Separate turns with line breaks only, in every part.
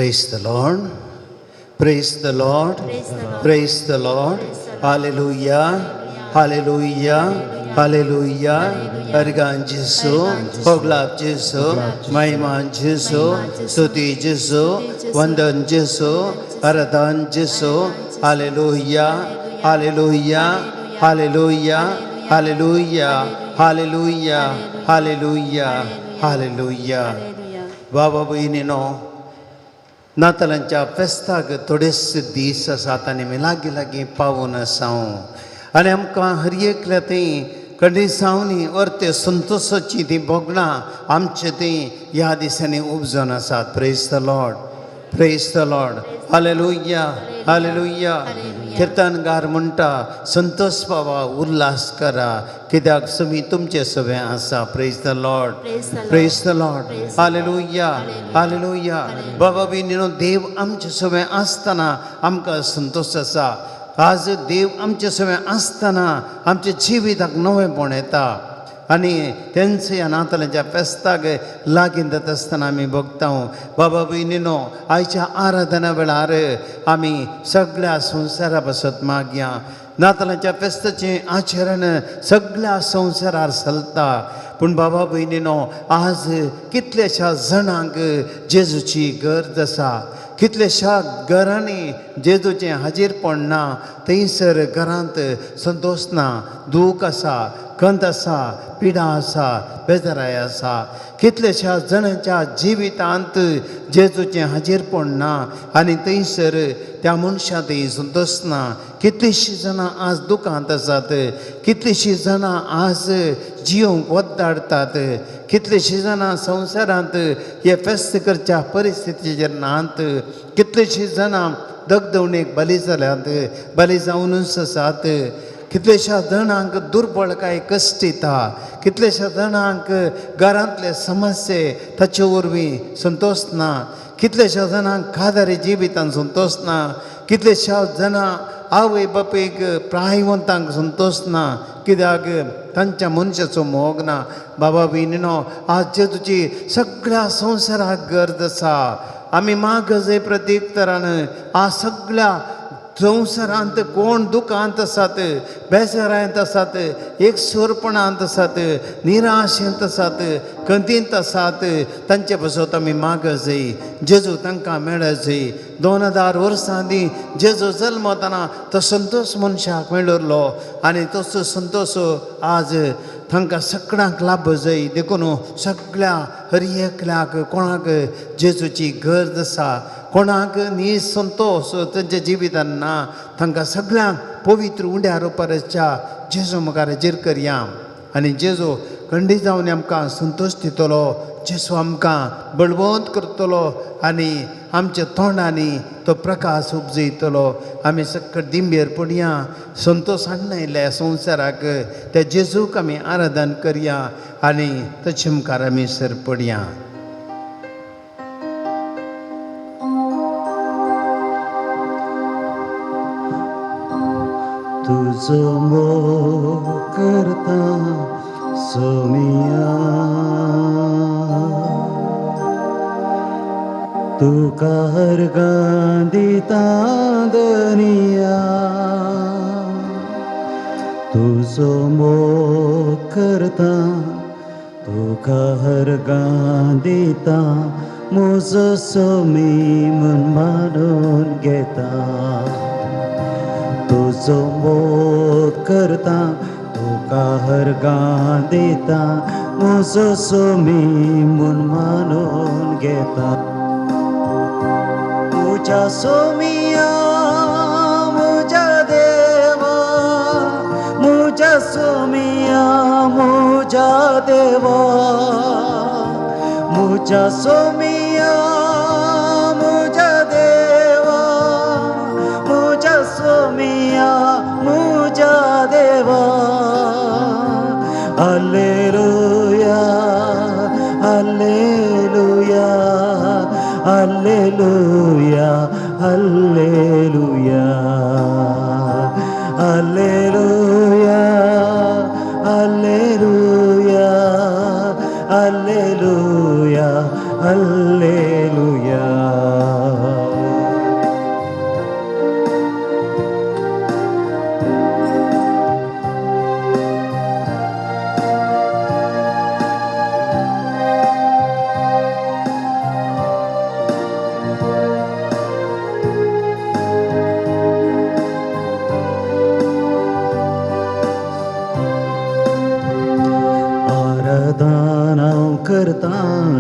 Praise the Lord. Praise the Lord. Praise the Lord. Hallelujah. Hallelujah. Hallelujah. Argan Jesu, Hoglap Jesu, Maiman Jesu, Stuti Jesu, Vandan Jesu, Aradan Jesu. Hallelujah. Hallelujah. Hallelujah. Hallelujah. Hallelujah. Hallelujah. Hallelujah. Baba Buinino. नातालांच्या फेस्ताक थोडेच दीस आसात आनी आमी लागीं लागीं पावून आसात आनी आमकां हर एकल्या थंय कणिसांवनी अर्थे संतोशाची ती भोगणां आमचे थंय ह्या दिसांनी उपजून आसात. Praise the Lord. Praise the Lord. Hallelujah. Hallelujah. किर्तनगार म्हणटा संतोष पावा उल्हास करा कित्याक समी तुमचे सवे आसा. Praise the Lord. Praise the Lord. Hallelujah. Hallelujah. बाबा भयणीनो, देव आमचे सवे आसतना आमकां संतोष आसा. आज देव आमचे सवे आसतना आमच्या जिविताक नवेपण येता आनी तेंचे ह्या नातालांच्या फेस्ताक लागीं जाता आसतना आमी भोगता. बाबा भयणीनो, आयच्या आराधना वेळार आमी सगळ्या संवसारा पासत मागया. नातालांच्या फेस्ताचें आचरण सगळ्या संवसारार चलता. पूण बाबा भयणीनो, आज कितलेशा जाणांक जेजूची गरज आसा. कितलेशा घरांनी जेजूचें हाजीरपण ना. थंयसर घरांत संतोष ना, दूख आसा, खंत आसा, पिडा आसा, बेजाराय आसा. कितलेशा जाणांच्या जिवितांत जेजूचें हाजीरपण ना आनी थंयसर त्या मनशां थंय संतोष ना. कितलीशीं जाणां आज दुखांत आसात. कितलीशीं जाणां आज जियोंक वद्दाडटात. कितलीशीं जाणां संवसारांत हे फेस्त करच्या परिस्थितीचेर नात. कितलीशीं जाणां दगदवणेक बली जाल्यात, बली जावनूच आसात. कितलेशा जाणांक दुर्बळकाय कश्ट येता. कितलेशा जाणांक घरांतले समस्ये ताचे वरवीं संतोष ना. कितलेशा जाणांक खादारी जिवितांत संतोष ना. कितलेशा जाणां आवय बापेक प्रायवंतांक संतोष ना कित्याक तांच्या मनशाचो मोग ना. बाबा भयणीनो, आज जेजूची सगळ्या संवसाराक गरज आसा. आमी मागजे प्रत्येक तरान आज सगळ्या संवसारांत कोण दुखांत आसात, बेजारांत आसात, एकसुरपणांत आसात, निराशेंत आसात, खंतींत आसात, तांचे पासत आमी मागज जाय. जेजू तांकां मेळत जाय. 2000 वर्सां आदीं जेजू जल्मतना तो संतोष मनशाक मेळिल्लो आनी तसो संतोष आज तांकां सगळ्यांक लाभ जाय. देखून सगळ्या हर एकल्याक कोणाक जेजूची गरज आसा. कोणाक निसंतोष तांच्या जिवितांत ना. तांकां सगळ्यांक पवित्र उंड्या रुपारच्या जेजू मुखार हाजीर करया आनी जेजू खंडी जावन आमकां संतोष दितलो. जेजू आमकां बळवंत करतलो आनी आमच्या तोंडांनी तो प्रकाश उपजयतलो. आमी सक्कट दिंबेर पडया. संतोश हाडून आयिल्ल्या संवसाराक त्या जेजूक आमी आराधन करया आनी ताचे मुखार आमी सर पडया. तुजो मोग करता सोमिया, तुका हरगां दिता दनिया. तुजो मोग करता, तुका हरगां दिता, म्हजो सोमी म्हूण मानून घेता. तुजो मोग करता, तुका हरगां दिता, म्हजो सोमी म्हूण मानून घेता. म्हज्या सोमिया म्हज्या देवा, म्हज्या सोमिया म्हज्या देवा, म्हज्या सोमिया म्हज्या देवा, म्हज्या सोमिया म्हज्या देवा. Hallelujah, hallelujah, hallelujah, hallelujah, hallelujah, hallelujah, hallelujah, hallelujah.
करता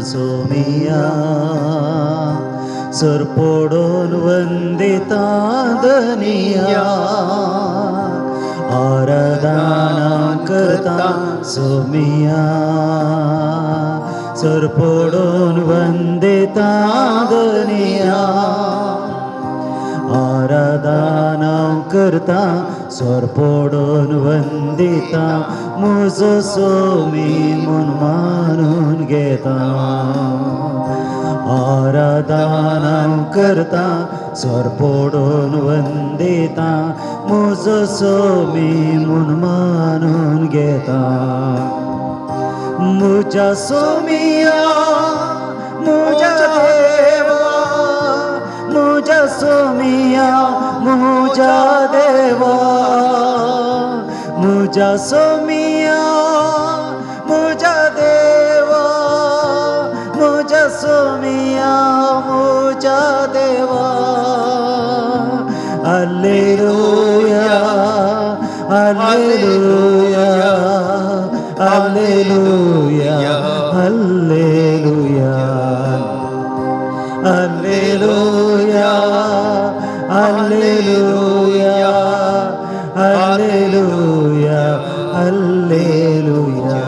सोमिया सरपोडोन वंदिता दनिया आराधना करता सोमिया सरपोडोन वंदिता दनिया आराधना करता सरपोडोन वंदिता मुझो सोमी मन मानून घेता आराधना करता सरपोडोन वंदिता मुझो सोमी मन मानून घेता मुझा सोमिया मुझा देवा मुझा सोमिया मुझा देवा मुझा सोमिया मुझा देवा मुझा सोमिया मुझा देवा hallelujah hallelujah hallelujah hallelujah hallelujah hallelujah hallelujah hallelujah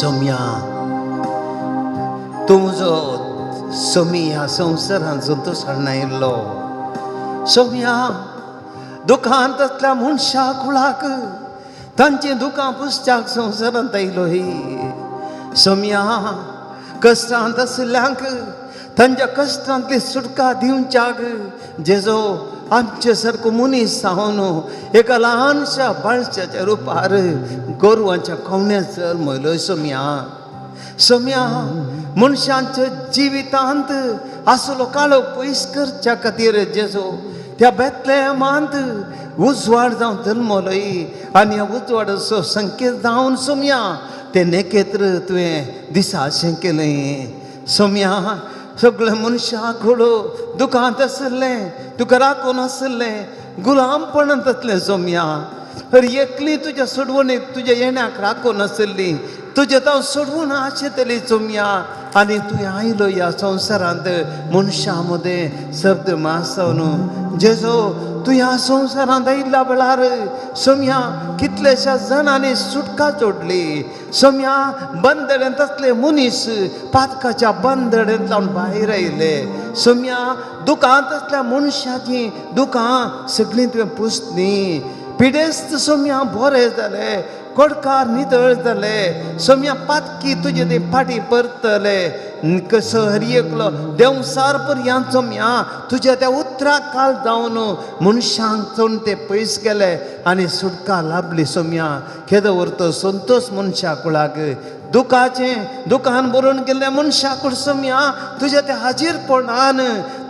Saumya तूं म्हजो सोमी ह्या संवसारांत संतोश हाडून आयिल्लो सौम्या दुखांत असल्या मनशा कुळाक तांची दुखां पुसच्याक संवसारांत आयलो ही सौम्या कश्टांत आशिल्ल्यांक तांच्या कश्टांतली सुटका दिवच्याक जेजो आमचे सारको मनीस जावन एका ल्हानशा बाळशाच्या रुपार गोरवांच्या कवण्यात जल्मलो सौम्या सौम्या मनशांच्या जिवितांत आसलो काळो पयस करच्या खातीर जेजो त्या बेतलेहमांत उजवाड जावन जल्मलोय आनी ह्या उजवाडाचो संकेत जावन सौम्या ते नेकेत्र तुवें दिसाशें केलें सौम्या सगळे मनशां दुखांत आशिल्लें तुका राखून आशिल्लें गुलामपणांत आसलें सौम्या एकली तुज्या सोडवणेक तुज्या येण्याक राखून आशिल्ली तुजें हांव सोडवून आशेतली सौम्या आनी तुवें आयलो ह्या संवसारांत मनशां मदें सर्द मासावन जेजो तूं ह्या संवसारांत आयिल्ल्या वेळार सौम्या कितलेशा जाणांनी सुटका जोडली सौम्या बंदड्यांत आसले मनीस पातकाच्या बंदड्यांतल्यान भायर आयले सौम्या दुखांत आसल्या मनशाची दुखां सगळीं तुवें पुसली पिडेस्त सौम्या बरें जालें कोडकार नितळ जाले सौम्या पातकी तुजे ते फाटी परतले कसो हरी एकलो देवसार पर्यंत सौम्या तुज्या त्या उतराक काल जावन मनशांक चोवन ते पयस गेले आनी सुटका लाभली सौम्या केदो व्हरतो संतोष मनशा कुळाक दुखान बरोवन गेल्ल्या मनशा कुळ सौम्या तुज्या त्या हाजीरपणान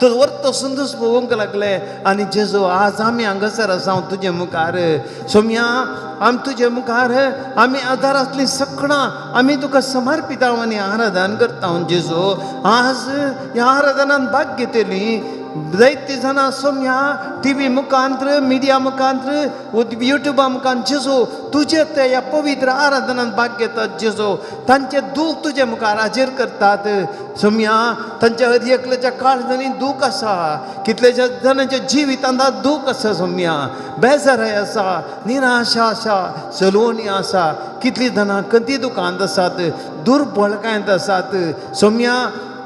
तो व्हरतो संतोष भोगूंक लागले आनी जेजो आज आमी हांगासर आसा तुजे मुखार सौम्या आमी तुजे मुखार आमी आदारांतलीं सगळां आमी तुका समर्पिता आनी आराधन करता जेजो आज ह्या आराधनान भाग घेतली जायती जाणां सौम्या टीव्ही मुखांतर मिडिया मुखांतर युट्यूबा मुखांत जेजो तुजे ते ह्या पवित्र आराधनान भाग घेतात जेजो तांचे दूख तुजे मुखार हाजीर करतात सौम्या तांच्या एकल्याच्या काळजांनी दूख आसा कितलेशा जाणांच्या जिवितांत दूख आसा सौम्या बेजाराय आसा निराशा आसा चलवणी आसा कितलीं जाणां कती दुखांत आसात दुर्बळकायेंत आसात सौम्या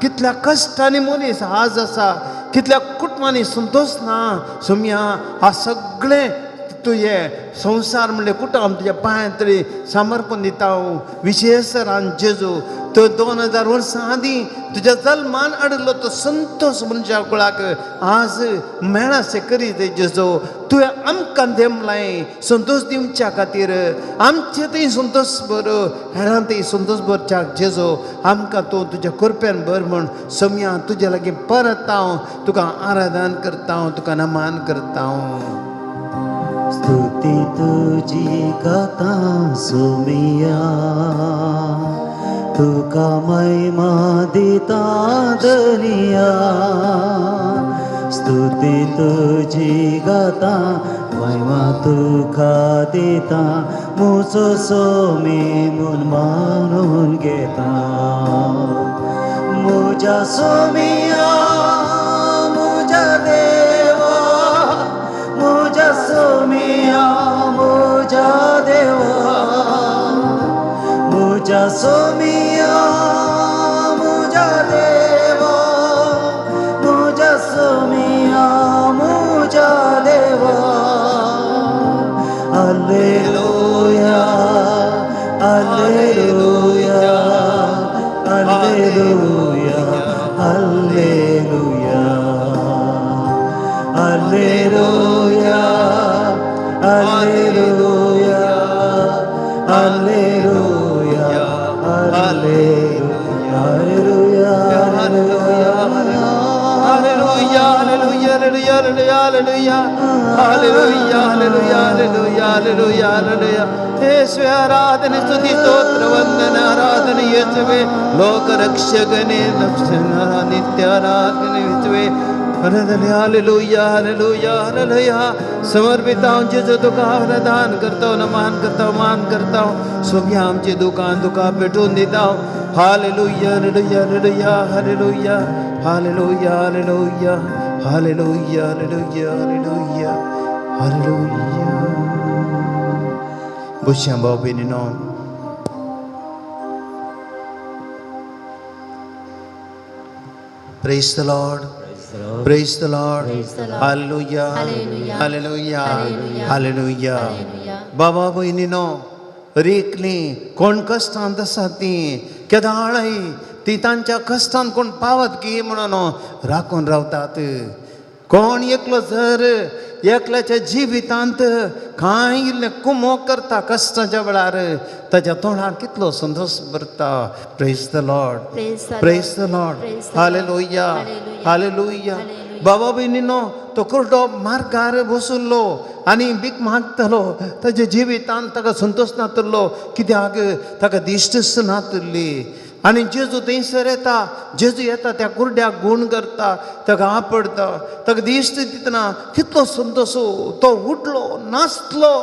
कितल्या कश्टांनी मनीस आज आसा कितल्या कुटुंबांनी संतोष ना सौम्या हा सगळे तुझे संसार म्हणजे कुटुंब तुझ्या पांयां तरी समर्पण दिता हांव विशेशरान जेजू तो 2000 वर्सां आदीं तुज्या जल्मान हाडिल्लो तो संतोष मनशा कुळाक आज मेळाशें करीत जेजो तुवें आमकां देमलाय संतोष दिवच्या खातीर आमचे थंय संतोष भर हेरां थंय संतोष भरच्या जेजो आमकां तूं तुज्या कृपेन भर म्हण सौम्या तुजे लागीं परत हांव तुका आराधन करता हांव तुका नमान करता हांव
स्तुती तुजी गाता सौम्या तुका महिमा दिता दनिया स्तुती तुजी गाता महिमा तुका दिता मुजो सोमी म्हूण मानून घेता मुजा सोमिया मुजा देवा मुजा सोमिया मुजा देवा मुजा सोमिया मुजा देवा मुजा सोमिया मुजा देवा Alleluia Alleluia Alleluia Alleluia Alleluia Alleluia Alleluia Alleluia
Hallelujah, hallelujah, hallelujah, hallelujah, hallelujah, hallelujah, hallelujah, hallelujah, hallelujah. ಯೇಸುವೆ ಆರಾಧನೆ ಸ್ತುತಿ ಸ್ತೋತ್ರ ವಂದನ ಆರಾಧನೆ ಯೇಸುವೆ ಲೋಕ ರಕ್ಷಕನೇ ನಿತ್ಯ ಆರಾಧನೆ ಯೇಸುವೆ हालेलुया हालेलुया हालेलुया समर्पित हूँ जिसे दुखा दान करता हूँ मान करता हूँ स्वामी आमचे दुखा पेटून देता हूँ hallelujah hallelujah hallelujah hallelujah hallelujah hallelujah hallelujah hallelujah hallelujah बुशियां बाबी निनो Praise the Lord. Praise the Lord. Hallelujah. Hallelujah. Hallelujah. बाबा बहिणीनो रेखली कोण कष्टांत आसा ती केदाळय ती तांच्या कष्टांत कोण पावत की म्हणून राखून रावतात कोण एकलो जर एकल्याच्या जिवितांत कांय इल्लें कुमो करता कश्टाच्या वेळार ताच्या तोंडार कितलो संतोष भरता praise the Lord praise the Lord hallelujah hallelujah बाबा भयणीनो तो कुर्डो मार्गार बसुल्लो आनी भीक मागतलो ताच्या जिवितांत ताका संतोष नातरलो कित्याक ताका दिश्टच नातरली आनी जेजू थंयसर येता जेजू येता त्या कुर्ड्याक गूण करता ताका आपडता ताका दिश्ट दितना कितलो संतोश तो उठलो नाचलो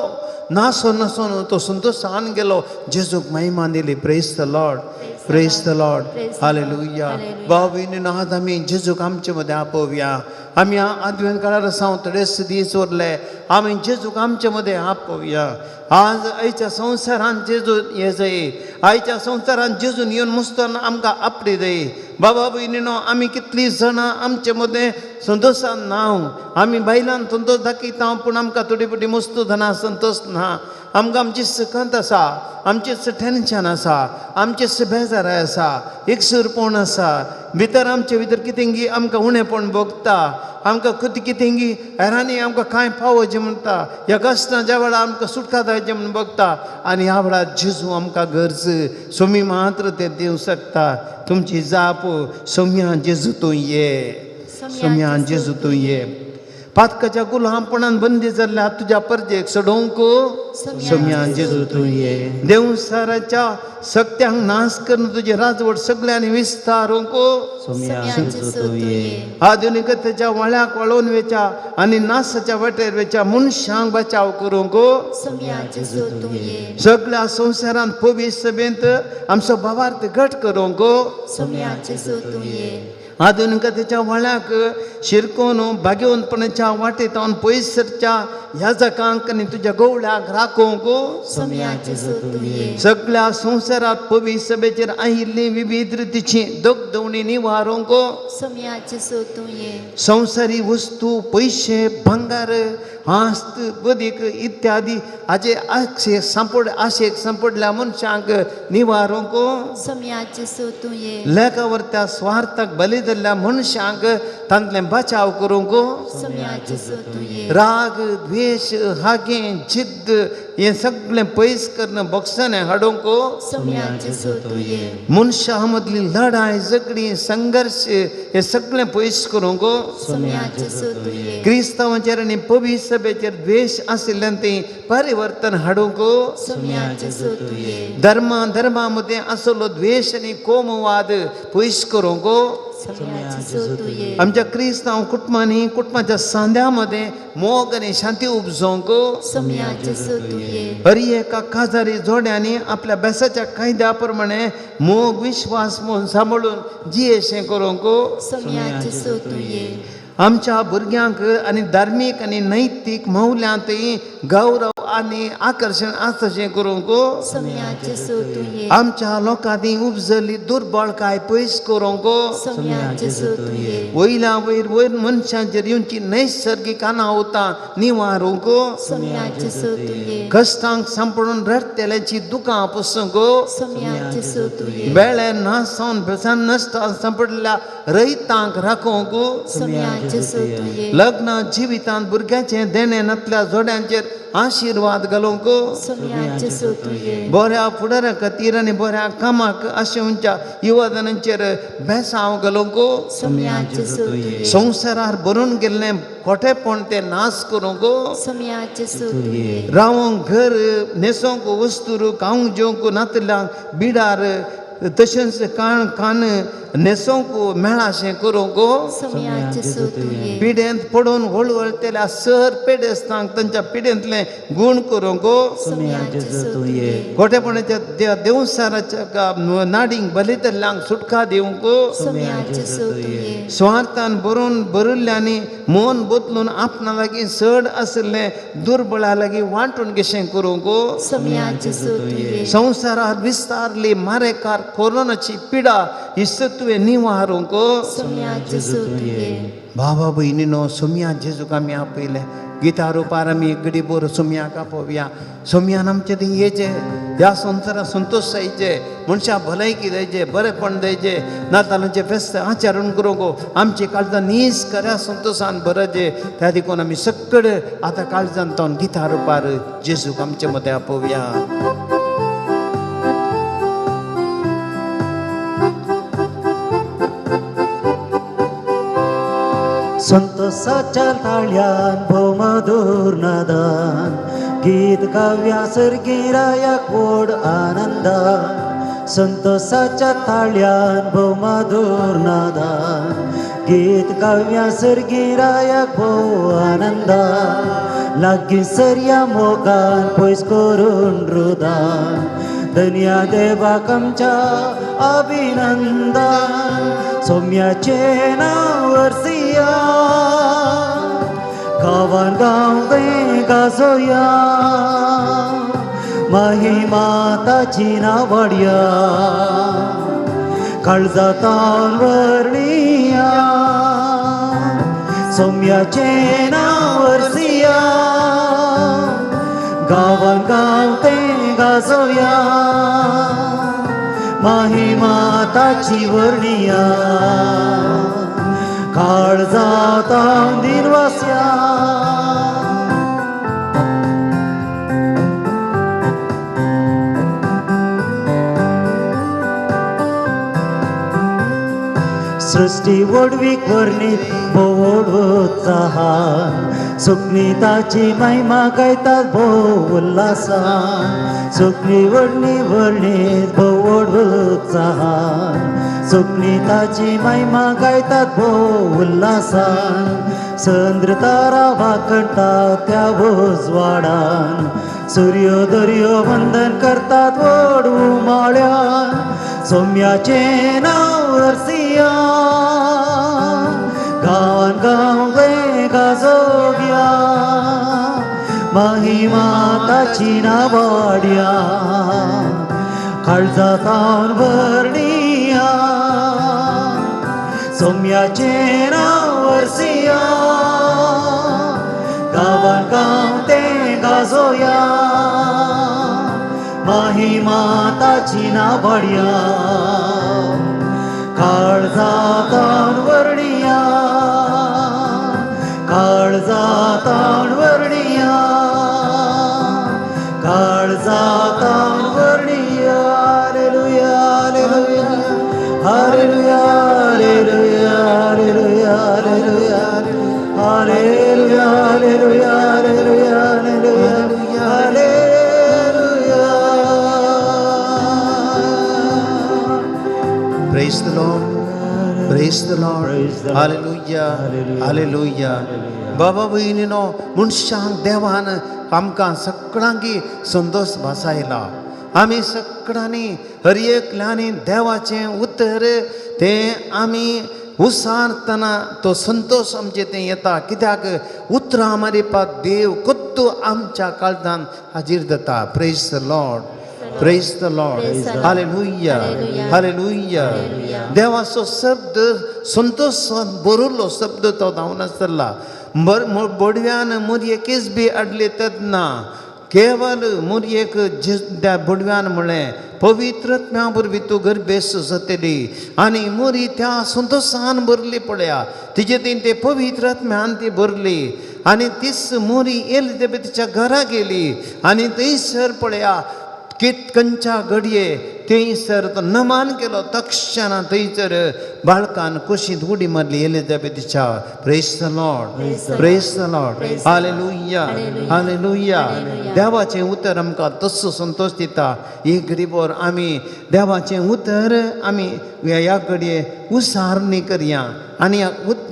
नासून तो संतोशान गेलो जेजूक महिमा दिली प्रेज द लॉर्ड हालेलुया भावीनो आज आमी जेजूक आमचे मदें आपोवया आमी आदवेन काळार सावन थोडेच दीस उरले आमी जेजूक आमचे मदें आपोवया आज आयच्या संवसारान जेजू हे जाय आयच्या संवसारान जेजून येवन मुस्तान आमकां आपली जाय बाबा भयणीनो आमी कितलीं जाणां आमचे मदें संतोशान नाव आमी बायलान संतोष दाखयता पूण आमकां थोडी फावटी मस्तो जाणां संतोष ना आमकां आमची सकंत आसा आमचें टेन्शन आसा आमचें बेजाराय आसा एकसुरपण आसा भितर आमचे भितर कितेंगी आमकां उणेपण भोगता आमकां कितेंगी हेरांनी आमकां कांय फावोचें म्हणटा ह्या कश्टाच्या वेळार आमकां सुटका जायचें म्हूण भोगता आनी ह्या वेळार जेजू आमकां गरज सोमी मात्र तें दिवंक शकता तुमची जाप सोम्या जेजू तूं ये सोम्या जेजू तूं ये पातकाच्या गुलामपणान बंदी जाल्ल्या तुज्या परजेक सोडोवंक सोम्या जेजू तूं ये देवसाराच्या सक्त्यांक नाश करून तुजे राजवट सगळ्यांनी विस्तारूंक
सोम्या जेजू तूं ये
आधुनिकतेच्या वळ्याक वळोवन वेचा आनी नाशाच्या वाटेर वेचा मनशांक बचाव करूंक
सोम्या जेजू तूं ये
सगळ्या संवसारांत पवित्र सभेंत आमचो भावार्थ घट करूंक
सोम्या जेजू तूं ये
आधुनिकतेच्या वळ्याक शिरकोन भाग्यवंतपणाच्या वाटेंतल्यान पयस सरच्या ह्या जगांक आनी तुज्या गवळ्याक राखोवंक
सोम्या जेजू तूं ये
सगळ्या संवसारांत पवित्र सभेचेर आयिल्ली विविध रितीची दोगदवणी निवारूंक
सोम्या जेजू तूं ये
संवसारी वस्तू पयशे भांगार आस्त बदीक इत्यादी हाचे आशेक सांपडल्या मनशांक निवारूंक
सोम्या जेजू तूं ये
लेखावर त्या स्वार्थाक बली जाल्ल्या मनशांक तांतलें बचाव करूंक
सोम्या जेजू तूं ये
राग द्वेष हागे जिद्द हें सगळें पयस करून बक्षांनी हाडूंक
सोम्या जेजू तूं ये
मनशां मदली लढाय झगडी संघर्श हें सगळें पयस करूंक
सोम्या जेजू तूं ये
क्रिस्तांवांचेर आनी पवित्र सभेचेर द्वेष आशिल्ल्यान तें परिवर्तन हाडूंक
सोम्या जेजू तूं ये
धर्मा मदें आसलो द्वेष आनी कोमवाद पयस करूंक
सम्याची सो तुये
आमच्या क्रिस्तांव कुटुंबांनी कुटुंबाच्या सांध्यामध्ये मोग आणि शांती उपजोवंक
सम्याची सो तुये
हरी एका काजारी जोड्यांनी आपल्या बेसाच्या कायद्या प्रमाणे मोग विश्वास म्हणून सांभाळून जियेशें करूंक
सम्याची सो तुये
आमच्या भुरग्यांक आनी धार्मीक आनी नैतीक मौल्यांतय गौरव आनी आकर्शण आसचें करूंक
सम्याची सो तुये
आमच्या लोकांनी उपजली दुर्बळकाय पयस करूंक
सम्याची सो तुये
वयल्या वयर वयर मनशांचेर येवची नैसर्गीक अनाहुतां निवारूंक
सम्याची सो तुये
कश्टांक सांपळून रडतेल्यांची दुकां पुसूंक
सम्याची सो तुये
बेळे नासावन बेसान नश्टान सांपडलेल्या रैतांक राखोवंक
सम्याची सो तुये
लग्न जिवितांत भुरग्याचें देणे नातल्या जोड्यांचेर आशिर्वाद घालूंक
सम्याची सो तुये
बऱ्या फुडारा खातीर आनी बऱ्या कामाक आशेवंच्या युवजनांचेर बेसांव घालूंक
सम्याची सो तुये
संवसारार भरून गेल्लें खोटेपण ते नाश करूंक
सम्याची सो तुये
रावंक घर न्हेसोंक वस्तू खावंक जेवंक नातल्यांक बिडार तशेंच कान न्हेसोंक मेळाशें करूंक
सम्याची सो तुये
पिडेंत पडून हळुहळतेल्या सर पेडेस्तांक तांच्या पिडेंतले गुण करूंक
सम्याची सो तुये
खोटेपणाच्या देवसाराच्या नाडींक बलितल्यांक सुटका दिवंक
सम्याची सो तुये
स्वार्थान भरिल्ल्यांनी मन बदलून आपणा लागीं चड आशिल्ले दुर्बळा लागीं वांटून घेशें करूंक
सम्याची सो तुये
संवसारार विस्तारली मारेकार कोरोनाची पिडा ही सत्वे निवारूंक
सम्याची सो तुये
भावा भयणीनो सोम्या जेजूक आमी आपयले गिता रुपार आमी एक घडी बोर सोम्याक आपोवया सोम्यान आमचे थंय येचे ह्या संवसाराक संतोश जायचे मनशा भलायकी जायचे बरेपण जायचे नातालांचे फेस्त आचरण करूंक आमची काळजां नीस खऱ्या संतोशान भरचे त्या देखून आमी सक्कड आतां काळजान तावन गिता रुपार जेजूक आमचे मदें आपोवया
संतोषाच्या ताळ्यान भोमधुर नादान गीत गाव्या सर्गीरायाक व्हड आनंदान संतोषाच्या ताळ्यान भोमधुर नादान गीत गाव्या सर्गीरायाक भोव आनंदान लागीं सर्या मोगान पयस करून रुदान धन्या देवाक आमच्या अभिनंदन सोम्याचें नांव वर्सिया गांवान गांव गाजोया महिमा ताची नावडया काळजातान वर्णिया सोम्याचें नांव वर्सिया गांवान गांव गाजोया महिमा ताची वर्णिया काळजातान दिनवास्या सृष्टी वडवीक वर्णीत भोवड उत्साहान सुखनीताची महिमा गायतात भोव उल्हासान सुखनी वडणी वर्णीत भोवड उत्साहान सुखनीताची महिमा गायतात भोव उल्हासान संद्र तारा वाकणतात त्या उजवाडान सूर्य दर्यो वंदन करतात व्हड उमाळ्यान सोम्याचें नांव वर्सिया गांवान गांव गाजोव्या महिमा ताची नावाड्या काळजातान वर्णिया सोम्याचें नांव वर्सिया गांवान गांव गाजोया महिमा ताची नावाड्या काळजातान वर्णिया काळजातान वर्णिया काळजातान वर्णिया hallelujah hallelujah hallelujah hallelujah hallelujah hallelujah hallelujah hallelujah hallelujah hallelujah Praise the Lord. Praise
praise the Lord
Praise the Lord.
Hallelujah
Hallelujah.
Hallelujah बाबा भयणीनो मनशांक देवान आमकां सगळ्यांकी संतोष भासायला आमी सगळ्यांनी हर एकल्यानी देवाचें उतर तें आमी उसारतना तो संतोष आमचे ते येता कित्याक उतरां मारिपाक देव कद्दू आमच्या काळजांत हाजीर जाता praise the Lord praise the Lord
Praise the Lord.
Hallelujah
Hallelujah.
Hallelujah
Hallelujah.
देवाचो शब्द संतोषान बरोल्लो शब्द तो जावन आसला बोडव्यान मोरयेकीच बी अडले तेन्ना केवल मोरयेक त्या बोडव्यान म्हळें पवित्रत्म्या वरवीं तूं गर्भेस जातली आनी मोरी त्या संतोषान भरली पळया तिचे ते पवित्रत्म्यान ती भरली आनी तीच मोरी एलिझाबेथच्या घरा गेली आनी थंयसर पळया कितकंच्या घडये थंयसर तो नमान केलो तक्षणा थंयसर बाळकान कुशींत उडी मारली एलिझाबेथच्या praise the Lord praise the Lord hallelujah hallelujah देवाचें उतर आमकां तस्सो संतोष दिता एक घडीभर आमी देवाचें उतर आमी ह्या घडये उसारणी करया आनी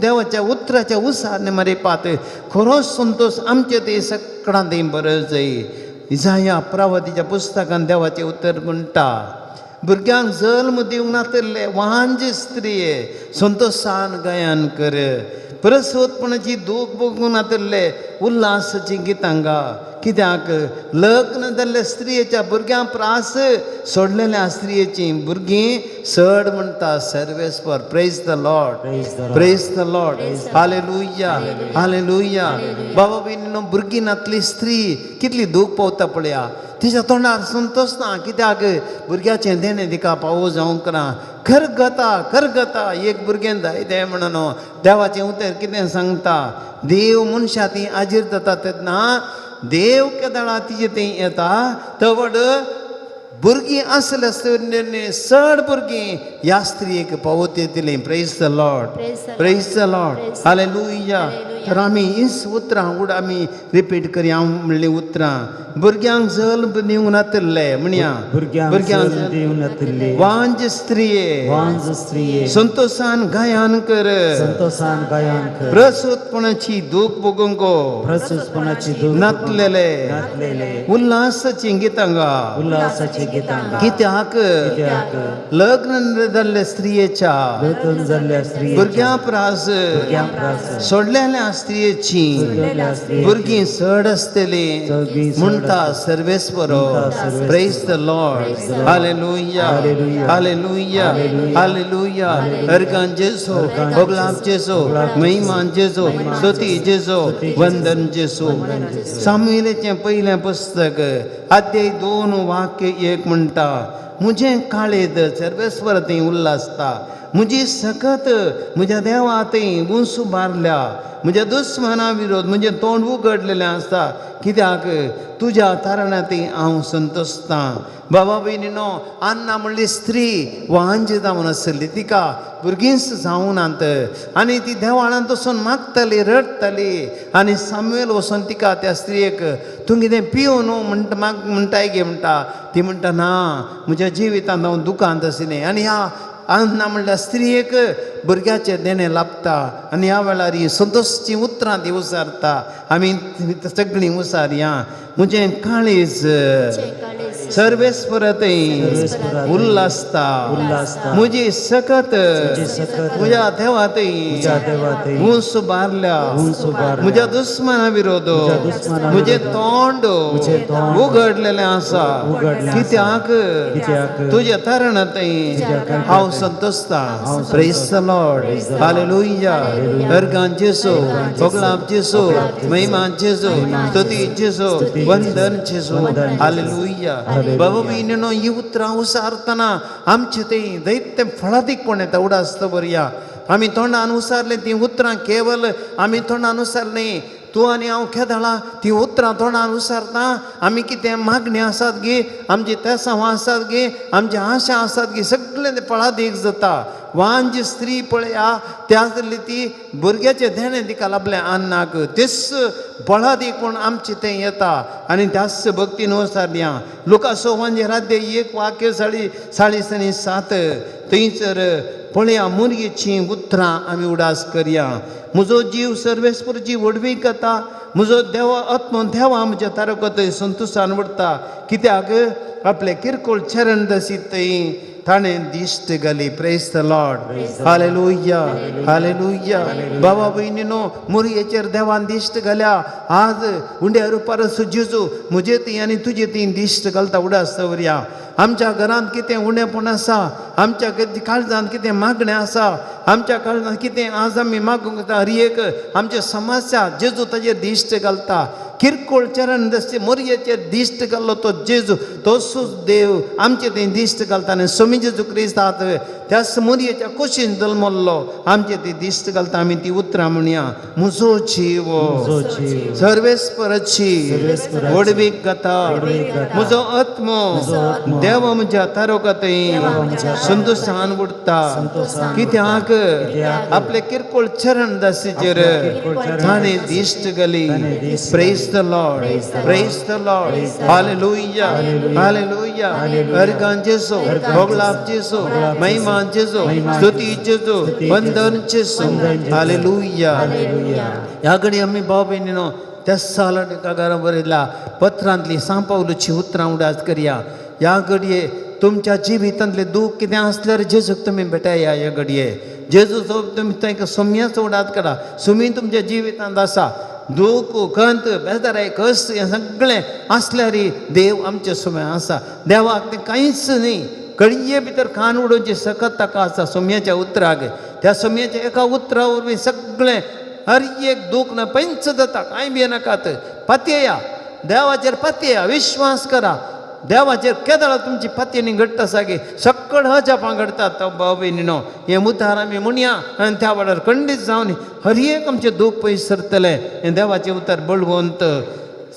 देवाच्या उतराच्या उसारणे मारिपाक खरोच संतोष आमचे ते सगळ्यांत बरें जाय इसाया प्रवादीच्या पुस्तकान देवाचें उतर म्हणटा भुरग्यांक जल्म दिवंक नातले वांज स्त्रिये संतोषान गायन कर प्रसवतपणाची दूख बघून नातले उल्हासाची गितां गा कित्याक लग्न जाल्ल्या स्त्रियेच्या भुरग्यां प्रास सोडलेल्या स्त्रियेची भुरगीं सड म्हणटा सर्वेस्पर praise the Lord praise the Lord hallelujah hallelujah बाबा बीन भुरगीं नातली स्त्री कितली दूख पावता पळया तिच्या तोंडार संतोष ना कित्याक भुरग्याचें देणें तिका पावो जावंक ना करगता एक भुरगें जाय म्हणून देवाचें उतर कितें सांगता देव मनशां ती आजीर जाता तेन्ना देव केदाळा तिचे तें येता तवड भुरगीं आसल्या चड भुरगीं ह्या स्त्रियेक पावत येतलीं praise the Lord praise the Lord hallelujah तर आमी हीच उतरां आमी रिपीट करया म्हणली उतरां भुरग्यांक जल्म दिवंक नातले म्हणया भुरग्यांक
दिवंक नातले
वांज स्त्रिये
वांज स्त्रिये
संतोषान गायन कर
संतोषान गायन कर
प्रसूतपणाची दूख बघूंको
प्रसूतपणाची दूख
नातलेले
नातलेले
उल्हासाची गितां गा
उल्हासाची गितां
कित्याक
कित्याक
लग्न जाल्ल्या स्त्रियेच्या
लग्न जाल्ल्या स्त्रिये
भुरग्यां प्रास सोडलेल्या स्त्रियेची भुरगीं सड आसतली म्हणटा सर्वेस्परो praise the Lord hallelujah hallelujah hallelujah अर्गान जेसो भोगलाप जेसो महिमान जेसो स्तुती जेसो वंदन जेसो सामुएलाचें पयलें पुस्तक अध्याय 2 वाक्य 1 म्हणटा मुझे काळेद सर्वेस्वर थंय उल्हासता म्हजी सकत म्हज्या देवा थंय उंच उबारल्या म्हज्या दुस्मना विरोध म्हजें तोंड उगडलेलें आसता कित्याक तुज्या तारणांतय हांव संतोसतां बाबा भयणीनो अन्ना म्हणली स्त्री वांज जावन आसली तिका भुरगींच जावनात आनी ती देवाळांत वचून मागताली रडटाली आनी सामुएल वचून तिका त्या स्त्रियेक तूं कितें पियो न्हू म्हणटाय गे म्हणटा ती म्हणटा ना म्हज्या जिवितांत हांव दुखांत आशिल्लें आनी ह्या अन्ना म्हणल्या स्त्रियेक भुरग्याचें देणें लाभता आनी ह्या वेळार ही संतोषची उतरां ती उसारता आमी सगळीं उसारया म्हजें काळीज सर्वेस्परतय उल्हासता म्हजी सकत म्हज्या देवातय उंच उबारल्या म्हज्या दुस्मना विरोध म्हजें तोंड उगडलेलें आसा कित्याक तुज्या तारणांतय हांव संतोसता प्रेज द लॉर्ड हालेलुया अर्गान जेसो भोगलाप जेसो महिमान जेसो स्तुती जेसो वंदन जेसो हालेलुया बाबा भयणीनो ही उतरां उसारतना आमचें तें दैत्य फळादीकपण येता उडासता बरया आमी तोंडान उसारलें तीं उतरां केवल आमी तोंडान उसारलीं तूं आनी हांव केदाळा ती उतरां तोंडान उसारता आमी कितें मागणी आसात गे आमची तेसांवां आसात गे आमची आशा आसात गे सगळें तें फळादीक जाता वांज स्त्री पळया त्या ती भुरग्याचें देणें तिका लाभलें अन्नाक तेच फळादीकपण आमचें तें येता आनी त्याच भक्तीन वसारया लुकासो वांजे राज्य 1 वाक्य 6:7 थंयसर पळया मुरयेची उतरां आमी उडास करया म्हजो जीव सर्वेस्परची वडवी करता म्हजो देवा आत्मो देवा म्हज्या तारकतय संतोशान उरता कित्याक आपले किरकोळ चरण दसी थंय ताणें दिश्ट घाली praise the Lord hallelujah hallelujah बाबा भयणीनो मुरयेचेर देवान दिश्ट घाल्या आज उंड्या रुपारस जेजू म्हजे ती आनी तुजे ती दिश्ट घालता उडास दवरया आमच्या घरांत कितें उणेपण आसा आमच्या काळजांत कितें मागणें आसा आमच्या काळजांत कितें आज आमी मागूंक जाता हर एक आमच्या समस्या जेजू ताजेर दिश्ट घालता किरकोळ चरण दसते मोरयेचेर दिश्ट घाल्लो तो जेजू तोसूच देव आमचे थंय दिश्ट घालता आनी स्वामी जेजू क्रिस्त आहात त्याच मोरयेच्या कुशीन जल्मल्लो आमचे ती दिश्ट घालता आमी ती उतरां म्हणया म्हजो जीव सर्वेस्पराची वडवीक घाता म्हजो आत्मो देवा म्हज्या तारकतय संतोशान उरता कित्याक आपले किरकोळ चरण दासीचेर ताणें दिश्ट घाली praise the Lord praise the Lord hallelujah hallelujah अर्गां जेजू भोगलाप जेजू महिमा जेजू स्तुती जेजू वंदन जेजू हालेलुया ह्या घडी आमी भाव भयणीनो त्या सालाकारान बरयला पत्रांतली सांपावलुची उतरां उडास करया ह्या घडये तुमच्या जिवितांतले दूख कितें आसल्यार जेजूक तुमी भेटाया ह्या घडये जेजू तुमी ताका सोम्याचो उडास करा सुमी तुमच्या जिवितांत आसा दूख खंत बेजाराय कश्ट हें सगळें आसल्यार देव आमचे सुमे आसा देवाक तें कांयच न्ही कळये भितर कान उडोवची सकत ताका आसा सोम्याच्या उतराक त्या सोम्याच्या एका उतरा वरवीं सगळें हर एक दूख न पंच जाता कांय बी नाकात पातयेया देवाचेर पातयेया विश्वास करा देवाचेर केदाळा तुमची पातयेनी घडटा सागे सक्कड हजापां घडटात भाव भयणीनो हें उतार आमी म्हणया आनी त्या वेळार खंडीत जावन हर एक आमचें दूख पयस सरतलें हें देवाचें उतार बळवंत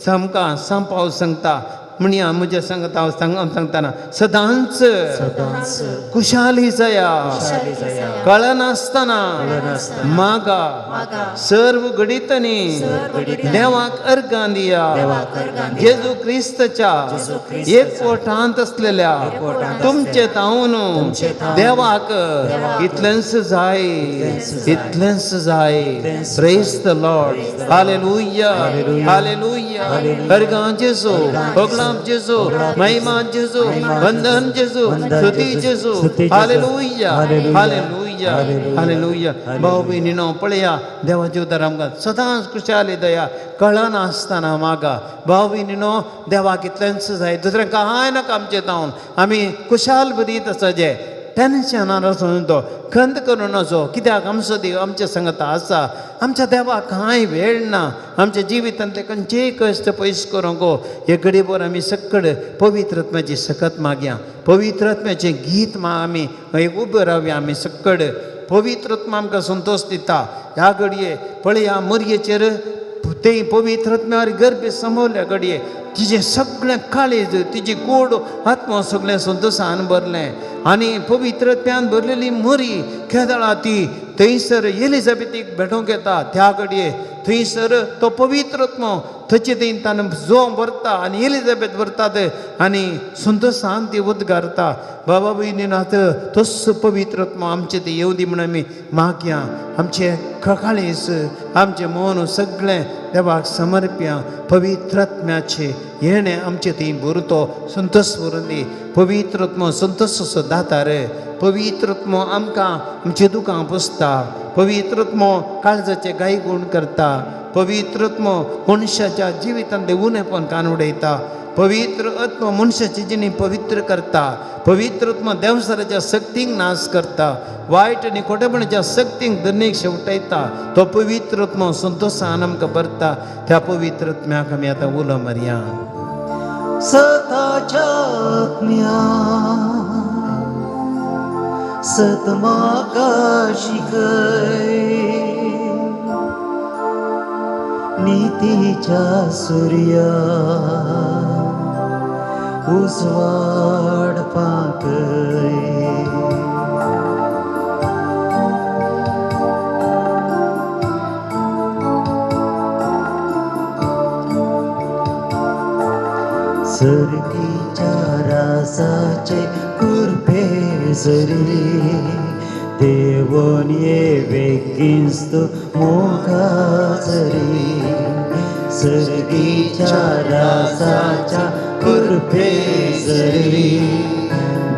सामकां सांपाव सांगता म्हणया म्हज्या सांगता सांगतना सदांच कुशाली जाया कळनासतना मागा सर्व घडीतनी देवाक अर्गां दिया जेजू क्रिस्तच्या एकवटांत असलेल्या तुमचे तावन देवाक इतलेंच जाय इतलेंच जाय praise the Lord hallelujah hallelujah अर्गां जेजू भोगला जेजू महिमा जेजू वंदन जेजू स्तुती जेजू हालेलुया हालेलुया हालेलुया भाव भयणीनो पळया देवाचे उदार आमकां सदांच खुशाली दया कळनासतना मागा भाव भयणीनो देवाक इतलेंच जाय दुसरें कांय नाका आमचें तावन आमी खुशाल बरीत आसाचे टेन्शनान वचून तो खंत करून वचो कित्याक आमचो देव आमच्या संगता आसा आमच्या देवाक कांय वेळ ना आमच्या जिवितांतले खंयचेय कश्ट पयस करूंक गो हे घडीभर आमी सक्कड पवित्र आत्म्याची सकत मागया पवित्र आत्म्याचें गीत आमी एक उबे रावया आमी सक्कड पवित्र आत्मा आमकां संतोश दिता ह्या घडये पळया मरयेचेर ते पवित्र आत्म्यावर गर्भ समोरल्या घडये तिजें सगळें काळीज तिजी कूड आत्मा सगळें संतोशान भरलें आनी पवित्र आत्म्यान भरलेली मरी केदाळा ती थंयसर एलिझाबेथीक भेटोवंक येता त्या घडये थंयसर तो पवित्र आत्मा थंयचे थंय ताणें जो भरता आनी एलिझाबेथ भरतात आनी संतोशान ती उद्गारता बाबा भयणीनाथ तोच पवित्र आत्मा आमचे ते येवं दी म्हण आमी मागया आमचे काळीज आमचें मन सगळें देवाक समर्प्या पवित्र आत्म्याचे येणें आमचे थंय भरतो संतोश व्हरून दी पवित्र आत्मा संतोश असो दाता रे पवित्र आत्मा आमकां आमचे दुखां पुसता पवित्र आत्मा काळजाचे गायगूण करता पवित्र आत्मा मनशाच्या जिवितांतले उणेपण कान उडयता पवित्र आत्मा मनशाची जिणी पवित्र करता पवित्र आत्मा देवसराच्या सक्तीक नाश करता वायट आनी खोटेपणाच्या सक्तीक दनेक शेवटायता तो पवित्र आत्मा संतोशान आमकां भरता त्या पवित्र आत्म्याक आमी आतां उलो मारया
सताच्या आत्म्या सतमाका शिकय नीतीच्या सूर्या उजवाड पाकय सर्गीच्या रासाचे कुरपे जरी देवोन ये बेगिन्स तू मोगाजरी सर्गीच्या राजाच्या कृपे जरी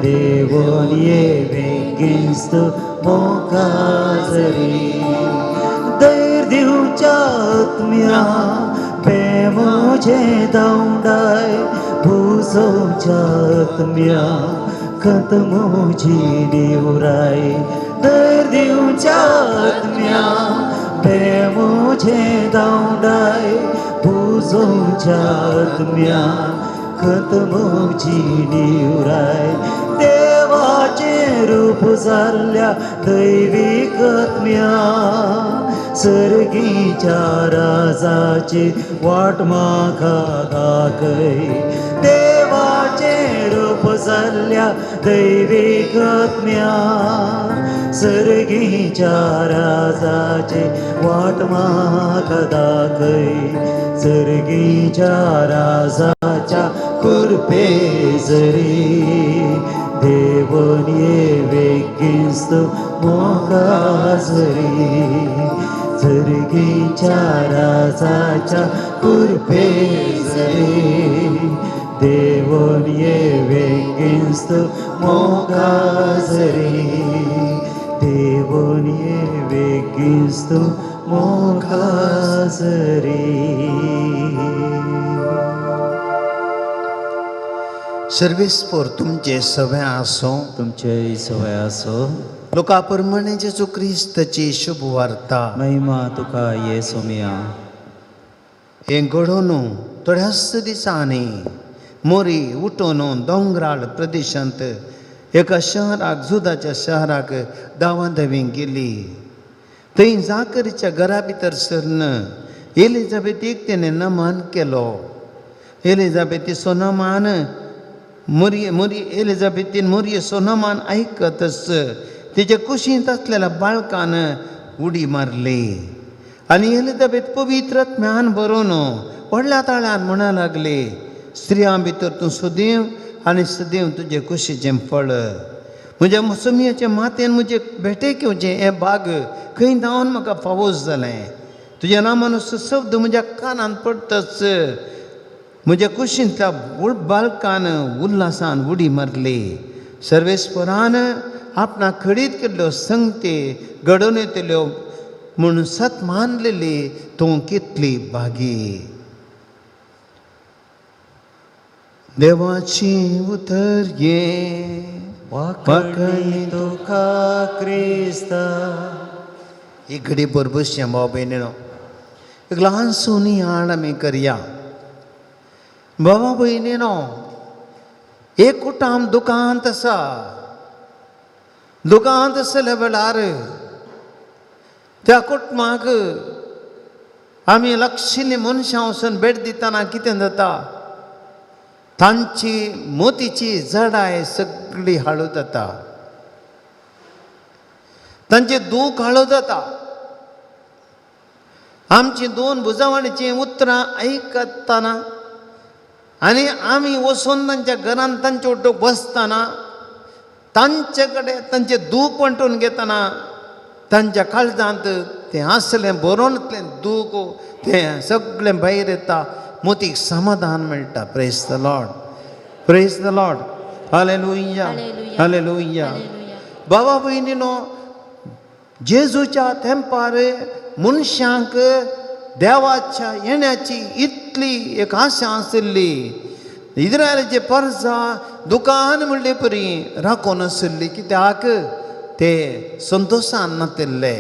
देवोन ये बेगिन्स तू मोगाजरी दैर दिवच्या आत्म्या प्रेमोचे दावडाय भुजोच्या आत्म्या खतमोची निवराय दैर दिवच्या आत्म्या प्रेमोचे दावडाय भुजोच्या आत्म्या खतमोची निवराय देवाचे रूप जाल्ल्या दैविक आत्म्या सर्गीच्या राजाची वाट म्हाका दाखय देवाचे रूप जाल्ल्या दैविक आत्म्या सर्गीच्या राजाचे वाट म्हाका दाखय सर्गीच्या राजाच्या कृपे जरी देवोन ये बेगिन्स तू मोगाजरी सर्गीच्या राजाच्या कृपे जरी देवोन ये बेगिन्स तू मोगाजरी देवोन ये बेगिन्स तू मोगाजरी
सर्वेस्पर तुमचे सवय आसो
तुमचे सवय असो
लोकाप्रमाणे जेजू क्रिस्ताची शुभ वार्ता
महिमा तुका येसोमिया
हे घडोवन थोड्याच दिसांनी मोरी उठोवन दोंगराळ प्रदेशांत एका शहराक जुदाच्या शहराक दावांधवी गेली थंय जाकरीच्या घरा भितर सरन एलिझाबेथीक तेणे नमन केलो एलिझाबेथीचो नमान मोरी एलिझाबेथीन मोरयेचो नमान आयकतच तिच्या कुशींत असलेल्या बाळकान उडी मारली आनी एलिझाबेथ पवित्र आत्म्यान भरून व्हडल्या ताळ्यान म्हणा लागली स्त्रियां भितर तूं सदैव आनी सदैव तुजे कुशीचें फळ म्हज्या मोसमियाचे मातेन म्हजे भेटेक येवचें हें भाग खंय धांवन म्हाका फावोस जालें तुज्या नामान असो शब्द म्हज्या कानान पडटच म्हज्या कुशींतल्या बाळकान उल्हासान उडी मारली सर्वेस्परान आपणाक खडीत केल्ल्यो संगती घडोवन येतल्यो म्हूण सत मानलेली तूं कितली भागी देवाची उतर ये
वाकणी तुका क्रिस्ता
ही घडी बरोबरशी भाव भयणीनो एक ल्हान सोनी हाड आमी करया भावा भयणीनो एक कुटाम दुकांत आसा दुकांत आसल्या वेळार त्या कुटुंबाक आमी लक्षिल्लीं मनशां वचून भेट दितना कितें जाता तांची मोतीची जडाय सगळी हाळू जाता तांचे दूख हाळू जाता आमची दोन बुजावणीची उतरां आयकतना आनी आमी वचून तांच्या घरांत तांचे ओटोक बसतना तांचे कडेन तांचे दूख वांटून घेतना तांच्या काळजांत तें आसलें बरोवनांतलें दूख तें सगळें भायर येता मोतीक समाधान मेळटा praise the Lord hallelujah hallelujah बाबा भयणीनो जेजूच्या तेंपार मनशांक देवाच्या येण्याची इतली एक आशा आशिल्ली इस्रायलाचे परजा दुकान म्हणले परी राखून आशिल्ली कित्याक ते संतोशान नातिल्ले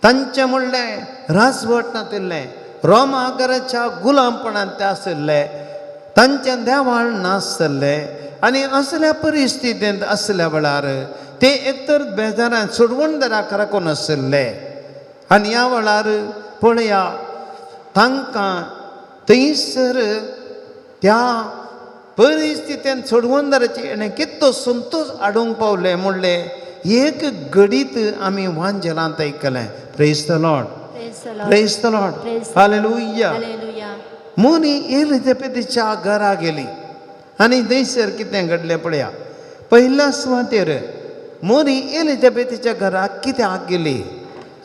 तांचे म्हणलें राजवट नातिल्लें रोमागराच्या गुलामपणांत ते आशिल्ले तांचें देवाळ नासतलें आनी असल्या परिस्थितींत असल्या वेळार ते एकतर बेजारान सोडवणदाराक राखून आशिल्ले आनी ह्या वेळार पळया तांकां थंयसर त्या परिस्थितींत सोडवणदाराची हेणें कितलो संतोश हाडूंक पावले म्हणलें एक घडीत आमी वांजेलांत ऐकलें प्रेज द लॉर्ड हालेलुया मोनी एलिझाबेथीच्या घरा गेली आनी थंयसर कितें घडलें पळया पहिल्या सुवातेर
मोरी एलिझाबेथीच्या घराक कित्याक गेली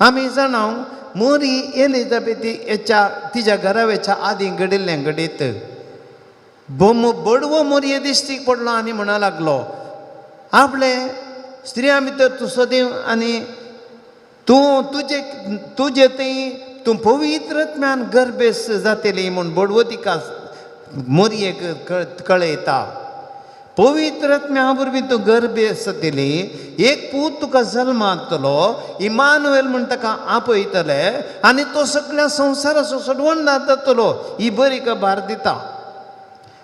आमी जाणाव मोरी एलिझाबेथीच्या तिच्या घरावेच्या आदी घडिल्लें घडीत बडवो मोरये दिश्टीक पडलो आनी म्हणा लागलो आपले स्त्रिया भितर तूं सदैव आनी तूं तुजे थंय तूं पवित्रत्म्यान गर्भेस जातली म्हूण बडवो तिका मोरयेक कळयता पवित्रत्म्या वरवीं तूं गर्भेस जातली एक पूत तुका जल्मांतलो इमानुएल म्हूण ताका आपयतले आनी तो सगळ्या संवसाराचो सोडवणदार जातलो ही बरी खबर दिता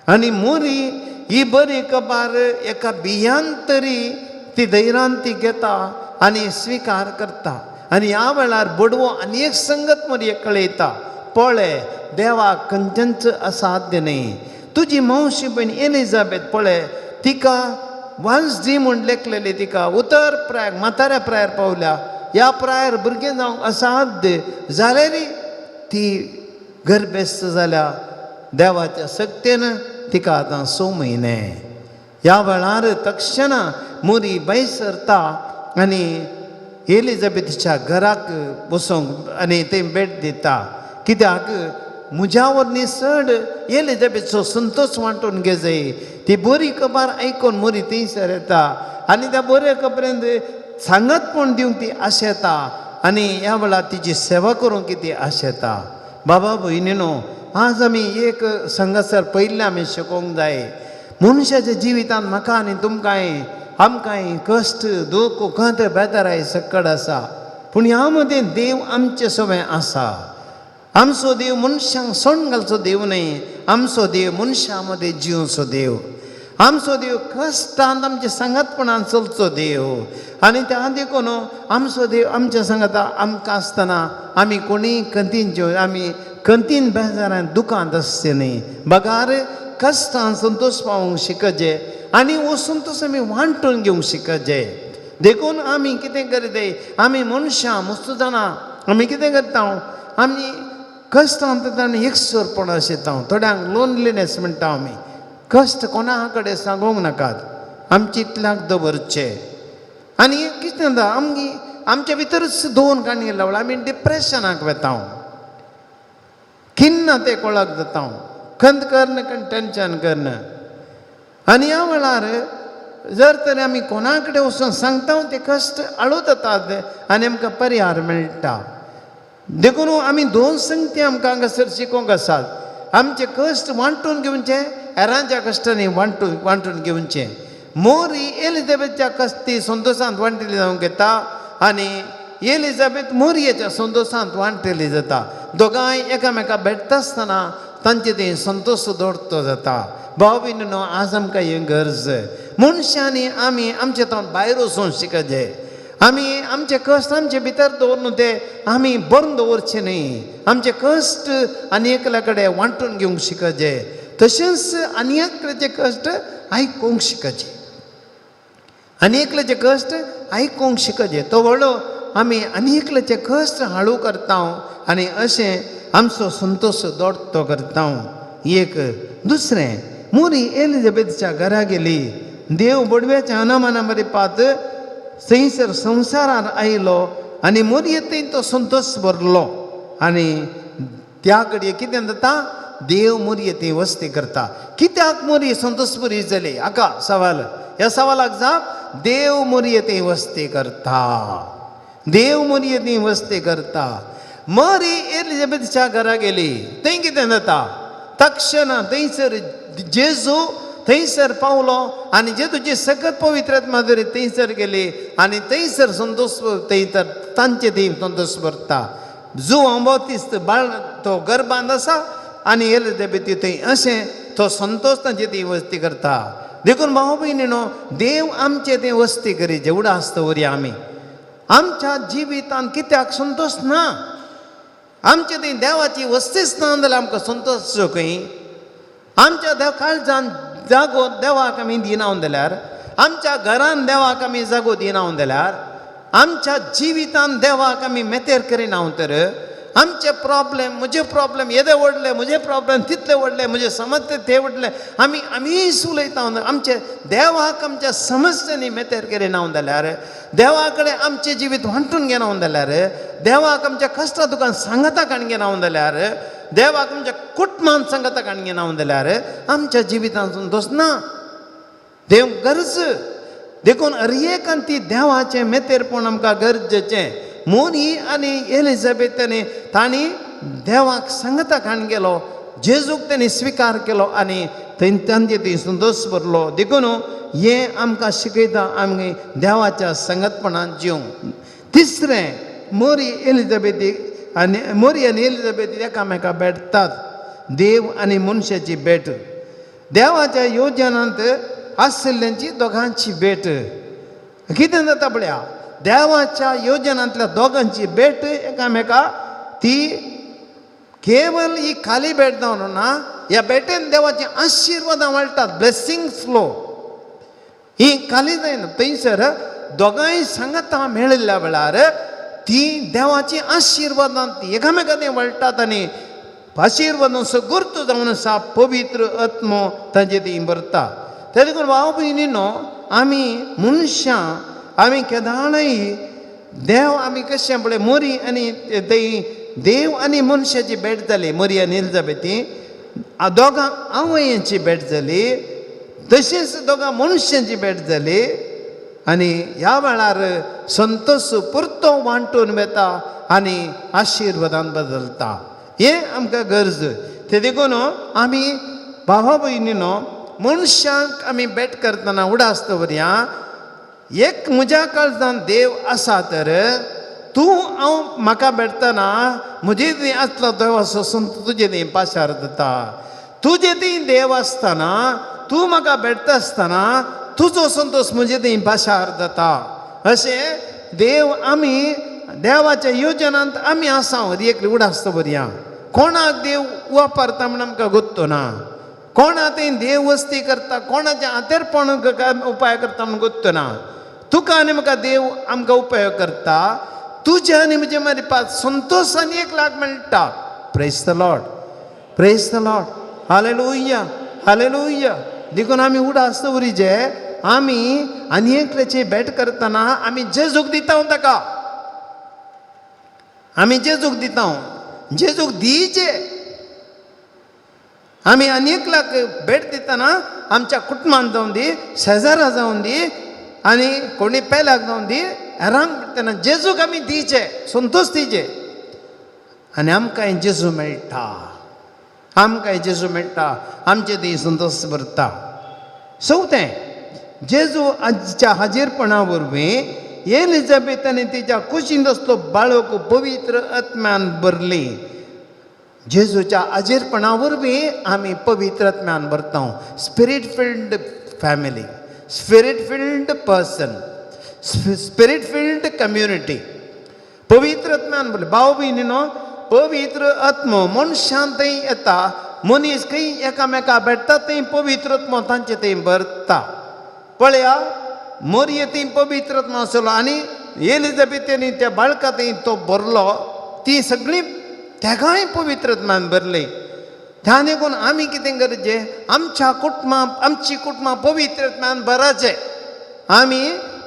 आनी मोरी ही बरी खबर एका बियान तरी ती धैर्यान ती घेता आनी स्विकार करता आनी ह्या वेळार बडवो आनी एक संगत मोरयेक कळयता पळय देवाक खंयचेंच असाध्य न्ही तुजी मावशी भयण एलिझाबेथ पळय तिका वन्स डी म्हूण लेखलेली तिका उतर प्रायाक म्हाताऱ्या प्रायार पावल्या ह्या प्रायार भुरगें जावंक असाध्य जाल्यारय ती गर्भेस्त जाल्या देवाच्या सक्तेन तिका आतां 6 म्हयने ह्या वेळार तक्षणा मोरी भायर सरता आनी एलिझाबेथीच्या घराक बसूंक आनी थंय भेट दिता कित्याक म्हज्या वरवीं चड एलिझाबेथचो संतोश वांटून घे जाय ती बरी खबर आयकून मोरी थंयसर येता आनी त्या बरे खबरेंत सांगतपण दिवंक ती आशेता आनी ह्या वेळार तिची सेवा करूंक ती आशेता बाबा भयणीनो आज आमी एक संगसर पयल्ले आमी शिकोवंक जाय मनशाच्या जिवितांत म्हाका आनी तुमकांय आमकांय कश्ट दूख खंत बेजाराय सकड आसा पूण ह्या मदीं देव आमचे सवय आसा आमचो देव मनशांक सण घालचो देव न्ही आमचो देव मनशां मदें जिवचो देव आमचो देव कश्टांत आमच्या सांगातपणान चलचो देव आनी त्या देखून आमचो देव आमच्या सांगाता आमकां आसतना आमी कोणीय कंतीन आमी कंतीन बेजारान दुखांत आसचे न्ही बगार कश्टांत संतोश पावोंक शिकचे आनी हो संतोश आमी वांटून घेवंक शिकचे देखून आमी कितें करताय आमी मनशां मस्त जाणां आमी कितें करता आमी कश्टांत आनी एकसरपण आशिता थोड्यांक लोनलीनेस म्हणटा आमी कश्ट कोणा कडेन सांगूंक नाकात आमचे इतल्याक दवरचे आनी कितें जाता आमच्या भितरच दोन काणी लावला आमी डिप्रेशनाक वेता खिन्न ते कोळाक जाता खंत करना टेंशन करना आनी ह्या वेळार जर तरी आमी कोणा कडेन वचून सांगता ते कश्ट आळू जातात आनी आमकां परिहार मेळटा देखून आमी दोन संगती आमकां हांगासर शिकोवंक आसात आमचे कश्ट वांटून घेवचे हेरांच्या कश्टांनी वांटून घेवचे मोरी एलिझाबेथच्या कश्टी संतोशांत वांटिली जावंक येता आनी एलिझाबेथ मोरयेच्या संतोशांत वांटिली जाता दोगांय एकामेका भेटता आसतना तांचे ते संतोश दवरतो जाता भाव भयणीनो आज आमकां हें गरज मनशांनी आमी आमचे तोंड भायर वचून शिकचे आमी आमचे कश्ट आमचे भितर दवरून ते आमी बरोवन दवरचे न्ही आमचे कश्ट आनी एकल्या कडेन वांटून घेवंक शिकचे तशेंच आनी एकल्याचे कश्ट आयकूंक शिकचे आनी एकल्याचे कश्ट आयकूंक शिकचे तो व्हडलो आमी आनी एकल्याचे कश्ट हाळू करता आनी अशें आमचो संतोश दौडतो करता एक दुसरें मोरी एलिझाबेथच्या घरा गेली देव बडव्याच्या अनामाना बरें पात थंयसर संवसारान आयलो आनी मोरयेंतय तो संतोश भरलो आनी त्या कडे कितें जाता देव मोरयेंतय वस्ती करता कित्याक मोरये संतोश बरी जाली हाका सवाल ह्या सवालाक जाप देव मोरयेंतय वस्ती करता देव मोरयेंतय वस्ती करता मोरी एलिझाबेथच्या घरा गेली थंय कितें जाता तक्षण थंयसर जेजू थंयसर पावलो आनी जेजूची सकत पवित्रात्मा जरी थंयसर गेली आनी थंयसर संतोश थंयसर तांचे थंय संतोश भरता जुवां बावतिस्त बाळ तो गर्भांत आसा आनी एलिझाबेथी थंय अशें तो संतोश तांचे थंय वस्ती करता देखून भाव भयणीनो देव आमचे थंय वस्ती करी जेवढा आसता वरी आमी आमच्या जिवितांत कित्याक संतोश ना आमचे थंय देवाची वस्तीच ना जाल्यार आमकां संतोश खंय आमच्या देव काळजान जागो देवाक आमी दिना जाल्यार आमच्या घरान देवाक आमी जागो दिना जाल्यार आमच्या जिवितांत देवाक आमी मेतेर करिना तर आमचे प्रॉब्लेम येदे व्हडले म्हजे प्रॉब्लेम तितले व्हडले म्हजे समस्या ते व्हडले आमी उलयता आमचे देवाक आमच्या समस्यांनी मेतेर केले ना जाल्यार देवा कडेन आमचें जिवीत वांटून घेना जाल्यार देवाक आमच्या कश्टा दुखान सांगता काण घेना जाल्यार देवाक आमच्या कुटुंबान सांगता काण घेना जाल्यार आमच्या जिवितांसून दोस ना देव गरज देखून हर ती देवाचें मेतेरपण आमकां गरजेचें मोनी आनी एलिझाबेथांनी तांणी देवाक सांगता काण गेलो जेजूक तांणी स्विकार केलो आनी तांचे ती संतोश भरलो देखून हें आमकां शिकयता आमी देवाच्या संगतपणान जिवंक तिसरें मोरी आनी एलिझाबेथ एकामेकाक भेटतात देव आनी मनशाची भेट देवाच्या योजनांत आशिल्ल्यांची दोगांची भेट कितें जाता पळया देवाच्या योजनांतल्या दोगांची भेट एकामेका ती केवल ही खाली भेट जावन ना ह्या भेटेन देवाची आशिर्वादां वाळटात ब्लेसिंग फ्लो ही खाली जायना थंयसर दोगांय सांगता मेळिल्ल्या वेळार ती देवाची आशिर्वादां ती एकामेका ती वळटात आनी आशिर्वादां सगुर्त जावन आसा पवित्र आत्मो तांचे ती भरता ते देखून भाव भयणीनो आमी मनशां आमी केदारय देव आमी कशें पळय मोरी आनी देव आनी मनशाची भेट जाली मोरी आनी एलिझाबेथी दोगां आवयांची भेट जाली तशीच दोगां मनशांची भेट जाली आनी ह्या वेळार संतोश परतो वांटून वेता आनी आशिर्वादान बदलता हें आमकां गरज ते देखून आमी भावा भयणीनो मनशांक आमी भेट करतना उडास दवरया एक म्हज्या काळजान देव आसा तर तूं हांव म्हाका भेटतना म्हजे थंय आसलो देव असो संत तुजे थंय पाशार जाता तुजे थंय देव आसतना तूं म्हाका भेटता आसतना तुजो संतोश म्हजे थंय पाशार जाता अशें देव आमी देवाच्या योजनांत आमी आसा एक उडास दवरया कोणाक देव वापरता म्हण आमकां गोत्तो ना कोणा थंय देव वस्ती करता कोणाच्या आतेरपण उपाय करता म्हण गोत्तो ना तुका आनी म्हाका देव आमकां उपयोग करता तुज्या आनी म्हजे मारिपाक संतोश आनी एक लाख मेळटा प्रेज द लॉर्ड हालेलुया देखून आमी उडास दवरीचे आमी आनी एकल्याची भेट करतना आमी जेजूक दिता ताका आमी जेजूक दिता जेजूक दिचे आमी आनी एकल्याक भेट दितना आमच्या कुटुंबान जावन दी शेजारा जावन दी आनी कोणी पेल्याक जावन दी हेरांक दितना जेजूक आमी दिचे संतोश दिचे आनी आमकां जेजू मेळटा आमचे ती संतोश भरता चवथें जेजू आजच्या हाजीरपणा वरवीं एलिझाबेथान तिच्या कुशींत असलो बाळक पवित्र आत्म्यान भरली जेजूच्या हाजीरपणा वरवीं आमी पवित्र आत्म्यान भरता spirit field family spirit field person spirit field community पवित्र आत्म्यान भरली भाव भयणीनो पवित्र आत्मो मनशां थंय येता मनीस खंय एकामेका भेटता थंय पवित्र आत्मो तांचे थंय भरता पळया मोरये थंय पवित्र आत्मो आसलो आनी एलिझाबेथान त्या बाळका थंय तो भरलो ती सगळीं तेगाय पवित्र आत्म्यान भरली त्या देखून आमी कितें करचें आमची कुटुंबां पवित्र आत्म्यान भरचें आमी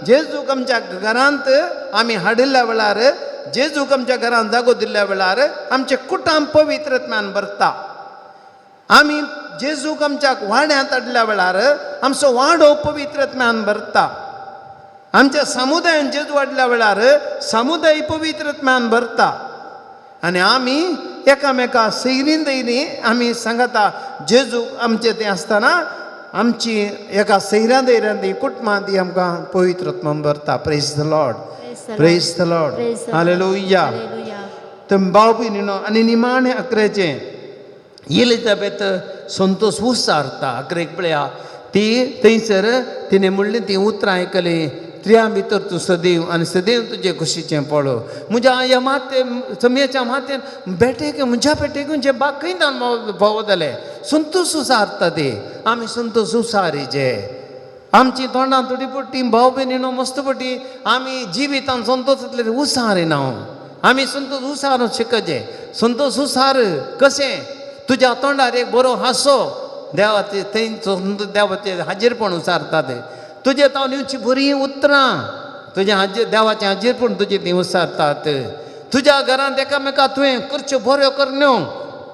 जेजूक आमच्या घरांत आमी हाडिल्ल्या वेळार जेजूक आमच्या घरांत जागो दिल्ल्या वेळार आमचें कुटुंब पवित्र आत्म्यान भरता आमी जेजूक आमच्या वाड्यांत हाडल्या वेळार आमचो वाडो पवित्र आत्म्यान भरता आमच्या समुदायान जेजू हाडल्या वेळार समुदाय पवित्र आत्म्यान भरता आनी आमी एकामेका सैरीन दैरी आमी सांगता जेजू आमचे तें आसतना आमची एका सैऱ्या दैऱ्यान ती कुटुंबां ती आमकां पवित्र आत्मान भरता प्रेज द लॉर्ड हालेलुया तर भाव भयणीनो आनी निमाणें अकरेचें एलिझाबेथ संतोश उसारता अकरेक पळया ती थंयसर तिणें म्हणलें ती उतरां आयकलीं स्त्रियां भितर तूं सदैव आनी सदैव तुजें कुशीचें पळो म्हज्या ह्या मातेन समयाच्या मातेन बेटेक म्हज्या पेटेक जे बाग खंय भाव जाले संतोश उसारता ती आमी संतोश उसारीचे आमची तोंडां थोडी पडटी भाव भयणीनो मस्त पडटी आमी जिवितान संतोश जातले उसारिना आमी संतोष उसार शिकचे संतोष उसार कशें तुज्या तोंडार एक बरो हांसो देवाचे थंयचो देवाचे हाजीरपण उसारतात तुजे तावलींची बरीं उतरां तुजें देवाचें हाजीरपण तुजें तीं उसारतात तुज्या घरांत एकामेका तुवें करच्यो बऱ्यो करण्यो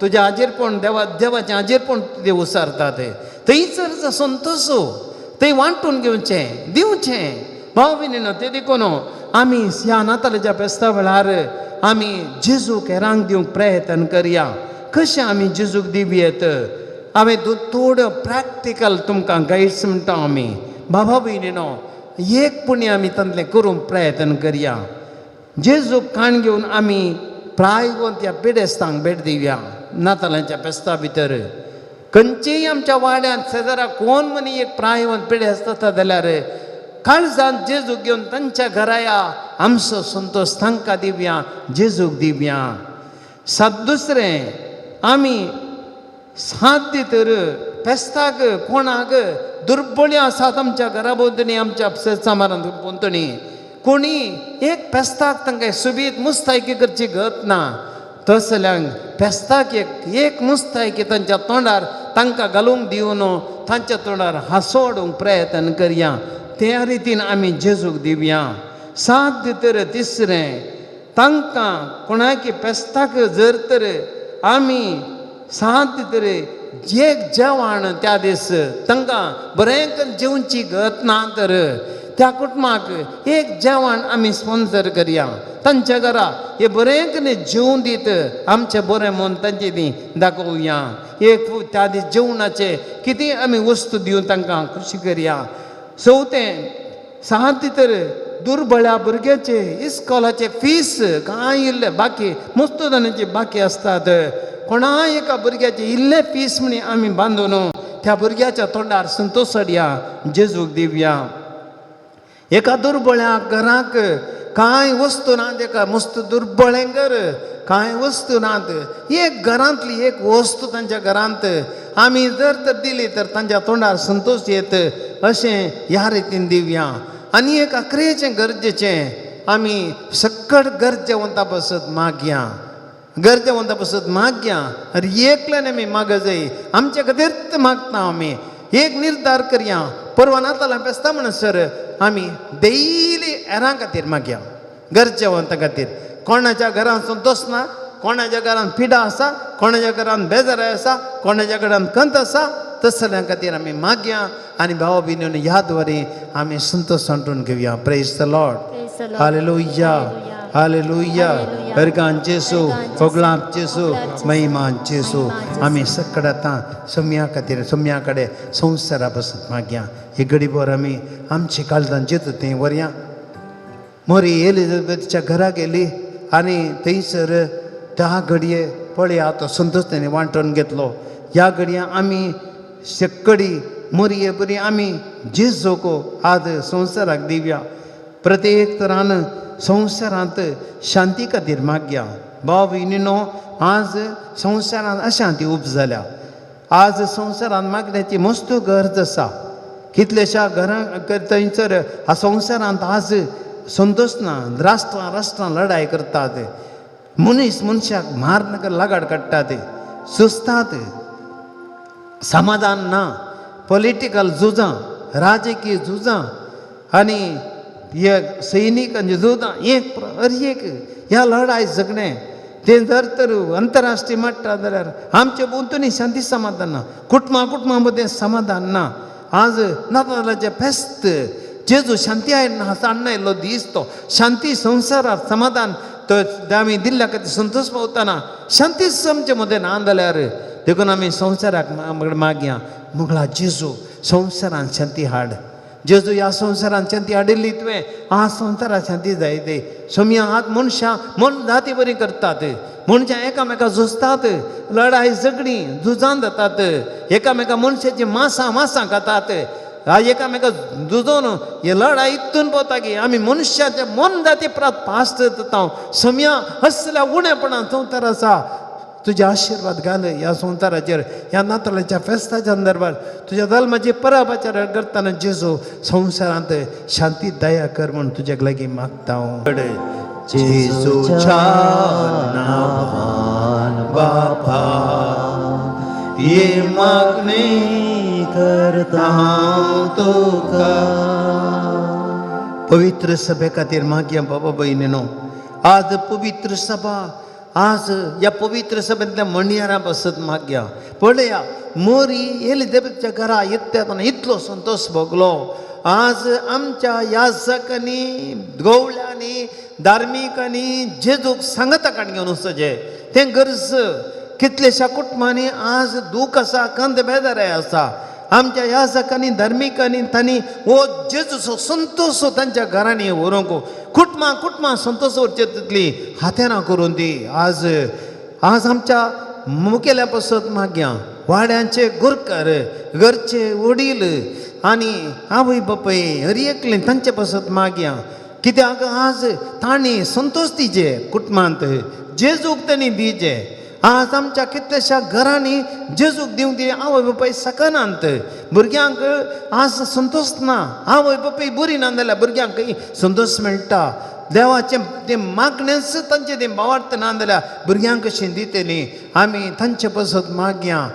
तुज्या हाजीरपण देवाचें हाजीरपण तुजें उसारतात थंयसर संतोश थंय वांटून घेवचें दिवचें भाव भयणीनो ते देखून आमी ह्या नातालाच्या फेस्ता वेळार आमी जेजूक हेरांक दिवंक प्रयत्न करया कशें आमी जेजूक दिवयेत हांवें थोडो प्रॅक्टिकल तुमकां गायड्स म्हणटा आमी बाबा भयणीनो एक पुण्य आमी तसलें करूंक प्रयत्न करया जेजूक काण घेवन आमी प्रायगोन त्या पेडेस्तांक भेट दिवया नातालांच्या फेस्ता भितर खंयचेय आमच्या वाड्यांत शेजारा कोण मनी एक प्रायवंत पेडेस्त आसता जाल्यार काळजांत जेजूक घेवन तांच्या घरा या आमचो संतोष तांकां दिवया जेजूक दिवया सात दुसरें आमी सात भितर फेस्ताक कोणाक दुर्बळी आसात आमच्या घरा भोंवतणी आमच्या समारांत भोंवतणी कोणी एक फेस्ताक तांकां सुबीत मुस्तायकी करची गत ना तसल्यांक फेस्ताक एक मुस्तायकी तांच्या तोंडार तांकां घालूंक दिवन तांच्या तोंडार हांसो हाडूंक प्रयत्न करया त्या रितीन आमी जेजूक दिवया सात भितर तिसरें तांकां कोणाक फेस्ताक जर तर आमी सात भितर एक जेवण त्या दीस तांकां बरें करून जेवची गत ना तर त्या कुटुंबाक एक जेवण आमी स्पॉन्सर करया तांच्या घरा हे बरें करून जेवून दीत आमचें बरें मन तांचे ती दाखोवया एक त्या दीस जेवणाचे कितें आमी वस्तू दिवन तांकां खुशी करया चवथें सात भितर दुर्बळ्या भुरग्याचे इस्कॉलाचे फीस कांय इल्ले बाकी मुस्तुदानाचे बाकी आसतात कोणाय एका भुरग्याचे इल्ले फीस म्हणी आमी बांदून त्या भुरग्याच्या तोंडार संतोश हाडया जेजूक दिवया एका दुर्बळ्या घराक कांय वस्तू ना तेका मस्त दुर्बळें घर कांय वस्तू नात एक घरांतली एक वस्तू तांच्या घरांत आमी जर तर दिली तर तांच्या तोंडार संतोश येत अशें ह्या रितीन दिवया आनी एक अकरेचें गरजेचें आमी सक्कट गरजेवंता बसत मागया गरजेवंता बसत मागया अरे एकल्यान आमी माग जाय आमचे खातीर मागता आमी एक निर्धार करया परवा नातालां फेस्ता म्हणसर आमी डेली हेरां खातीर मागया गरजेवंता खातीर कोणाच्या घरांत संतोश ना कोणाच्या घरांत पिडा आसा कोणाच्या घरांत बेजाराय आसा कोणाच्या घरांत कंत आसा तसल्या खातीर आमी मागया आनी भावा भयणीनो ह्या द्वारे आमी संतोश सांठून घेवया praise the Lord hallelujah hallelujah अर्गान जेसू होगलां जेसू महिमान जेसू आमी सक्कड आतां सम्या खातीर सम्या कडेन संवसारा बसत मागया ही घडीभर आमी आमची काळजांत जेतू तें व्हरया मोरी एलिझाबेथच्या घरा गेली आनी थंयसर त्या घडये पळया तो संतोश तेणें वांटून घेतलो ह्या घडये आमी सक्कडी मोरये बरी आमी जेजूक आज संवसाराक दिवया प्रत्येक तरान संवसारांत शांती खातीर मागया भाव भयणीनो आज संवसारांत अशांती उपजाल्या आज संवसारांत मागण्याची मस्त गरज आसा कितलेशा घरां थंयसर ह्या संवसारांत आज संतोश ना राष्ट्रां लढाय करतात मनीस मनशाक मारन लागाड काडटात सुस्तात समाधान ना पॉलिटिकल झुजां राजकीय झुजां आनी हे सैनिकांची झुजां एक ह्या लढाय जगणें तें जर तर अंतरराष्ट्रीय मट्टार जाल्यार आमचे भोंवतणी शांती समाधान ना कुटुंबा मदें समाधान ना आज नातालाचें फेस्त जेजू शांती हाडून आयिल्लो दीस तो शांती संवसारांत समाधान तो आमी दिल्ल्या खातीर संतोश पावतना शांतीच आमचे मदें ना जाल्यार देखून आमी संवसाराक मागया मुगळा जेजू संवसारांत शांती हाड जेजू ह्या संवसारांत शांती हाडिल्ली तुवें ह्या संवसारांत शांती जाय ती सम्या आज मनशां मन जाती बरी करतात मनशां एकामेका झुजतात लढाई झगडी झुजान जातात एकामेका मनशाची मांसां खातात एकामेका झुजोन हे लढाई इतून पावता की आमी मनशाचे मन जाती परत पास्ट जाता सम्या असल्या उणेपणान संवसार आसा तुजे आशिर्वाद घाल ह्या संवसाराचेर ह्या नातालाच्या फेस्ताच्या संदर्भात तुज्या जल्माची परबाच्या करतना जेजू संवसारांत शांती दया कर म्हूण तुज्या लागीं मागता हांव
जेजूच्या नावान बापा ये मागणे
करता हांव तुका.
पवित्र सभे खातीर मागया बाबा भयणीनो. आज पवित्र सभा, आज या पवित्र सभेंतल्या मणियारा बसत मागया. पळया मोरी एलिझाबेथच्या घरा येतना इतलो संतोष भोगलो. आज आमच्या याजकांनी गवळ्यांनी धार्मिकांनी जेजूक सांगता काण घेवन वचचें तें गरज. कितलेशा कुटुंबांनी आज दूख आसा, कंद बेजाराय आसा. आमच्या याजकांनी धार्मिकांनी तांणी हो जेजूचो संतोष तांच्या घरांनी व्हरूंक कुटुंबां संतोष व्हरचे तितली हात्याना करून दी. आज आमच्या मुखेल्या बसत मागया वाड्यांचे गुरकार, घरचे वडील आनी आवय बापूय हर एकले तांचे बसत मागया. कित्याक आज तांणी संतोष दिचे कुटुंबांत, जेजूक तांणी दिचे. आज आमच्या कितल्याशा घरांनी जेजूक दिवंक दी आवय बापूय सकनांत. भुरग्यांक आज संतोष ना, आवय बापूय बरी ना जाल्यार भुरग्यांक संतोश मेळटा. देवाचें तें मागणेच तांचें तें भावार्थ ना जाल्यार भुरग्यांक कशें दितली. आमी तांचे बसत मागया.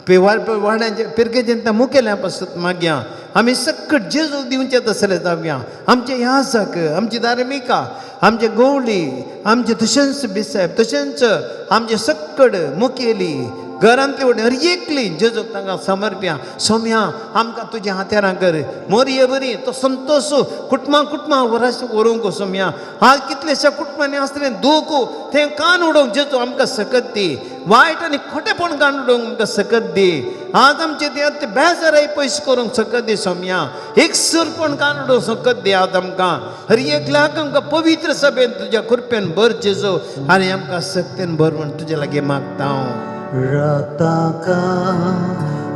वाड्यांचे पिरकेचे मुखेल्या बसत मागया. आमी सकट जेजूक दिवचें तसलें जावया. आमचे याजक, आमची धार्मिका, आमचे गवळी, आमचे तशेंच बिसायब, तशेंच आमचे सकट मुखेली घरांतली व्हडली हर एकली जेजूक तांकां समर्प्या. सोम्या आमकां तुज्या हात्यारां कर. मोरये बरी तो संतोष कुटुंबां व्हरूंक सोम्या. आज कितलेशा कुटुंबांनी आसलें दूख तें कान उडोवंक जेजू आमकां सकत दी. वायट आनी खोटेपण कान उडोवंक आमकां सकत दी. आज आमचे ते बेजाराय पयस करूंक सकत दी सोम्या. एकसुरपण कान उडोवंक सकत दी. आज आमकां हर एकल्याक आमकां पवित्र सभेन तुज्या कृपेन भर जेजू आनी आमकां सक्तेन भर म्हण तुजे लागीं मागता हांव.
रक्ताका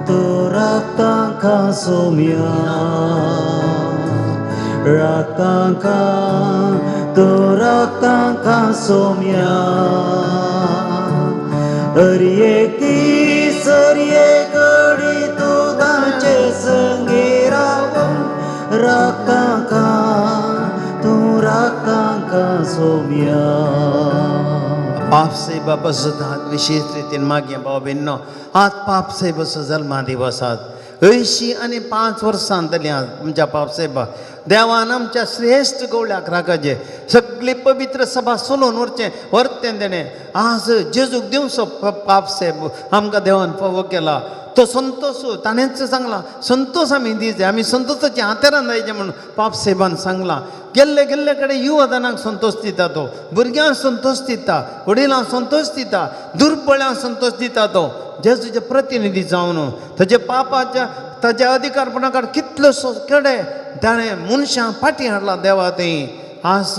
तो रक्ताका सोम्या, रक्ताका तो रक्ताका सोम्या. हर एक दीस हर एक घडी तू तांचे संगी रावून रक्ताका तू रक्ताका सोम्या.
पाप सेवा बसतात विशेष रितीन मागया भाव भिन्न. आज पाप सेवाचो जल्मा दिवस आज 85 वर्सां जाली आज आमच्या पाप सेवा. देवान आमच्या श्रेश्ठ गवळ्याक राखचे, सगळी पवित्र सभा सोलोवन व्हरतें तेणें. आज जेजूक दिवचो पाप सेव आमकां देवान फावो केला. तो संतोष ताणेंच सांगला संतोष आमी दिवचे, आमी संतोषाच्या हात्यारान जायचे म्हणून पाप सेवान सांगला. गेल्ले कडेन युवदानाक संतोष दिता तो, भुरग्यांक संतोष दिता, वडिलांक संतोष दिता, दुर्बळ्यांक संतोष दिता तो. जेजूचे प्रतिनिधी जावन ताच्या पापाच्या ताच्या अधिकारपणाकार कितलोसो कडे ताणें मनशां फाटीं हाडला देवा थंय. आज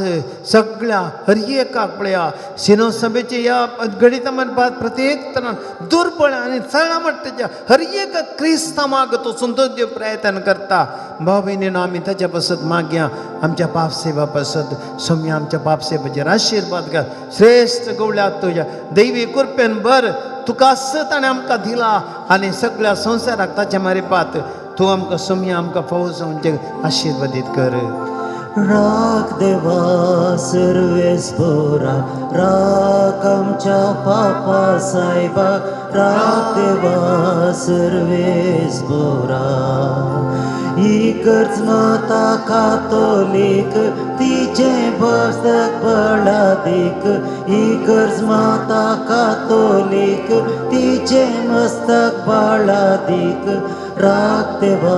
सगळ्या हर एकाक पळया सिनो सभेचे या घडीत म्हणपाक प्रत्येक तरान दुर्बळ आनी चळमट्टाच्या हर एक क्रिस्तांवाक तो संतोष दिवप प्रयत्न करता. भाव भयणीनो आमी ताच्या बसत मागया. आमच्या पाप सेवा बसत सोम्या आमच्या पाप सेवेचेर आशिर्वाद घाल. श्रेश्ठ गवळ्याक तुज्या दैवी कृपेन भर. तुका ताणें आमकां दिला आनी सगळ्या संवसाराक ताच्या मारिपात तूं आमकां सोम्या आमकां फौज म्हणजे आशिर्वादीत कर.
राख देवा सर्वेस्परा, राख आमच्या पापा सायबा, राख देवा सर्वेस्परा. इकर्ज माता कातोलीक तिचे मस्तक बळादीक, इकर्ज माता कातोलीक तिचे मस्तक बळादीक. राख देवा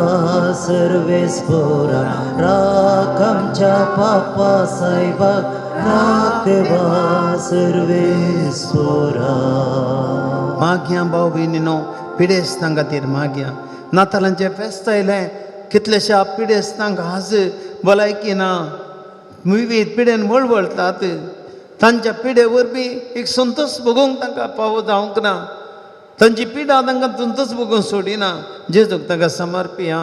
सर्वेस्परा, राख आमच्या पापा सायबा, राख देवा सर्वेस्परा.
मागया भाव भयणीनो पिडेस्तां खातीर मागया. नातालांचें फेस्त आयलें, कितलेशा पिडेस्तांक आज भलायकी ना, विविध पिडेन वळवळटात. तांच्या पिडे वरवीं एक संतोष भोगूंक तांकां फावो जावंक ना. तांची पिडा तांकां संतोष भोगूंक सोडिना. जेजूक तांकां समर्पिया.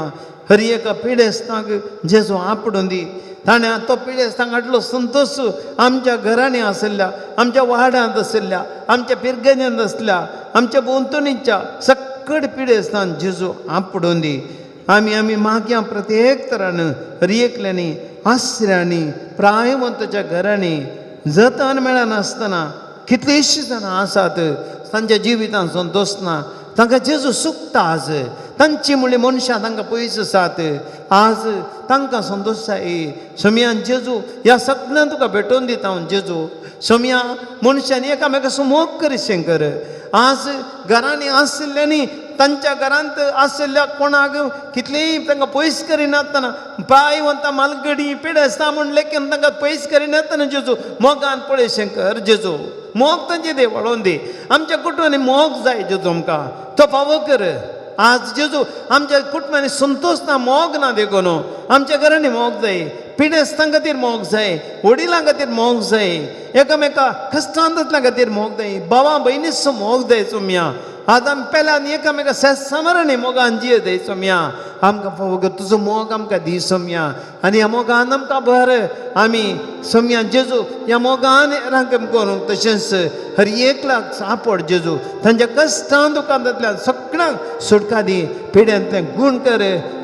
हर एका पिडेस्तांक जेजू आपडून दी. ताणें तो पिडेस्तांक हाडलो संतोष आमच्या घरांनी आसल्या, आमच्या वाड्यांत आसल्या, आमच्या पिरगेन्यांत आसल्या, आमच्या भोंवतणीच्या सकट पिडेस्तांक जेजू आपडून दी. आमी मागया प्रत्येक तरान हर एकल्यांनी आसऱ्यांनी प्रायवंताच्या घरांनी
जतन मेळनासतना कितलींशीं जाणां आसात तांच्या जिवितांत संतोश ना तांकां जेजू सुकता आज तांची म्हणली मनशां तांकां पयस आसात आज तांकां संतोश जाय सोमयान जेजू ह्या सगळ्यांक तुका भेटोवन दिता हांव जेजू सोमया मनशांनी एकामेकाचो मोग करी शंकर आज घरांनी आशिल्ल्यांनी तांच्या घरांत आशिल्ल्या कोणाक कितलींय तांकां पयस करिनासतना पांय वता मालगडी पिडेस्ता म्हण लेकीन तांकां पयस करिनासतना जेजू मोगान पळय शंकर जेजू मोग तांचे दे वळोवन दी आमच्या कुटुंबांनी मोग जाय जेजू आमकां तो फावो कर आज जेजू आमच्या कुटुंबांनी संतोश ना मोग ना देखून आमच्या घरांनी मोग जाय पिडेस्तां खातीर मोग जाय वडिलां खातीर मोग जाय एकामेका कश्टांतल्या खातीर मोग जाय भावां भयणीचो मोग जाय सोम्या आज आमी पेल्यान एकामेका समरणी मोगान जिये दे सोम्या आमकां फावो कर तुजो मोग आमकां दी सोम्या आनी ह्या मोगान आमकां भर आमी सोम्या जेजू ह्या मोगान रांक करूंक तशेंच हर एकल्याक सांपड जेजू तांच्या कश्टां दुखांतल्यान सगळ्यांक सुटका दी पिड्यांतले गूण कर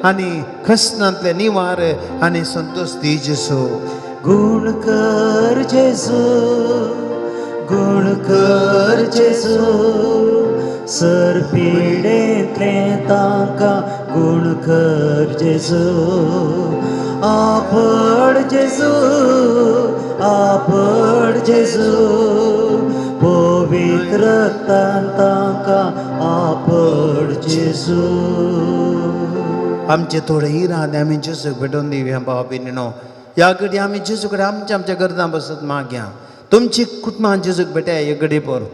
आनी कश्टांतले निवार आनी संतोश दी जेजू
गुण कर जेजू गुण कर जेजू सर पिडेंतले तांकां गुण कर जेजू आपड जेजू आपड जेजू पवित्र रक्तान तांकां आपड जेजू
आमचे थोडे इरादे आमी जेजूक भेटोवन दिवया भाव भयणीनो ह्या घडी आमी जेजू कडेन आमच्या गरजां बसत मागया तुमची कुटुंबान जेजूक भेटया हे घडी पर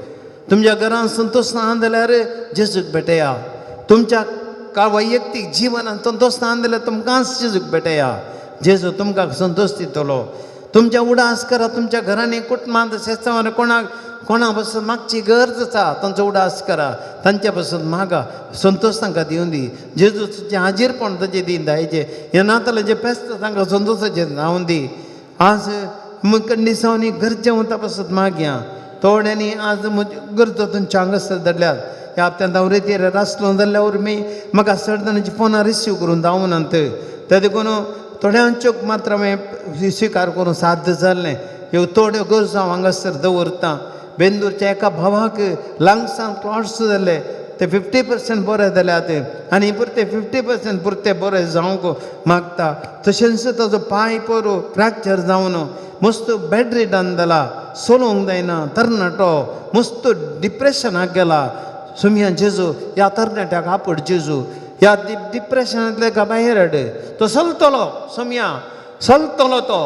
तुमच्या घरान संतोश ना जाल्यार जेजूक भेटया तुमच्या वैयक्तीक जिवनान संतोश ना जाल्यार तुमकांच जेजूक भेटया जेजू तुमकां संतोश दितलो तुमच्या उडास करा तुमच्या घरांनी कुटुंबांत शेतावर कोणा बसून मागची गरज आसा तांचो उडास करा तांच्या बसून मागा संतोश तांकां दिवन दी जेजूचे हाजीरपण तांचे दी दायचे हे नाताले जे फेस्त तांकां संतोशाचे जावन दी आज कंडिसांनी गरजे वता पासत मागया थोड्यांनी आज गरजोतून चांगस धरल्यात ह्या हप्त्यांत हांव रेतीर आसलो जाल्यार उर्मी म्हाका सडदानाची फोनां रिसीव करून दावनात ते देखून थोड्यांच्यो मात्र हांवें स्विकार करून साध्य जाल्लें ह्यो थोड्यो गरजो हांव हांगासर दवरतां बेंदूरच्या एका भावाक लंग्सान क्लॉट्स जाल्ले ते 50% बरे जाल्यात आनी परते 50% पुरते बरे जावंक मागता तशेंच ताजो पांय पर फ्रॅक्चर जावन मस्त बेड रिडन जाला चलोवंक जायना तरणाटो मस्त डिप्रेशनाक गेला सोम्या जेजू ह्या तरणाट्याक आपड जेजू ह्या डिप्रेशनांतल्या भायर हाड तो चलतलो सोम्या चलतलो तो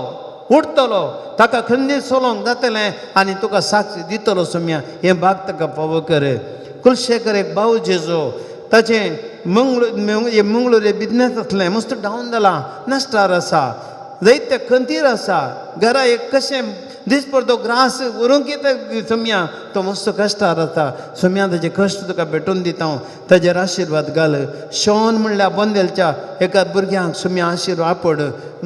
उठतलो ताका खंय चलोवंक जातलें आनी तुका साक्षी दितलो सोम्या हें भाग ताका फावो कर कुलशेकर एक भाव जेजू ताचें मंगळूर बिजनेस आसलें मस्त डावन जाला नश्टार आसा जायते खंतीर आसा घरा एक कशें दिसपरतो ग्रास व्हरूंक कितें सोम्या तो मस्त कश्टार आसा सोम्या ताजे कश्ट तुका भेटून दिता हांव ताजेर आशिर्वाद घाल शॉन म्हणल्यार बोंदेलच्या एका भुरग्यांक सोम्या आशिर्वाद आपड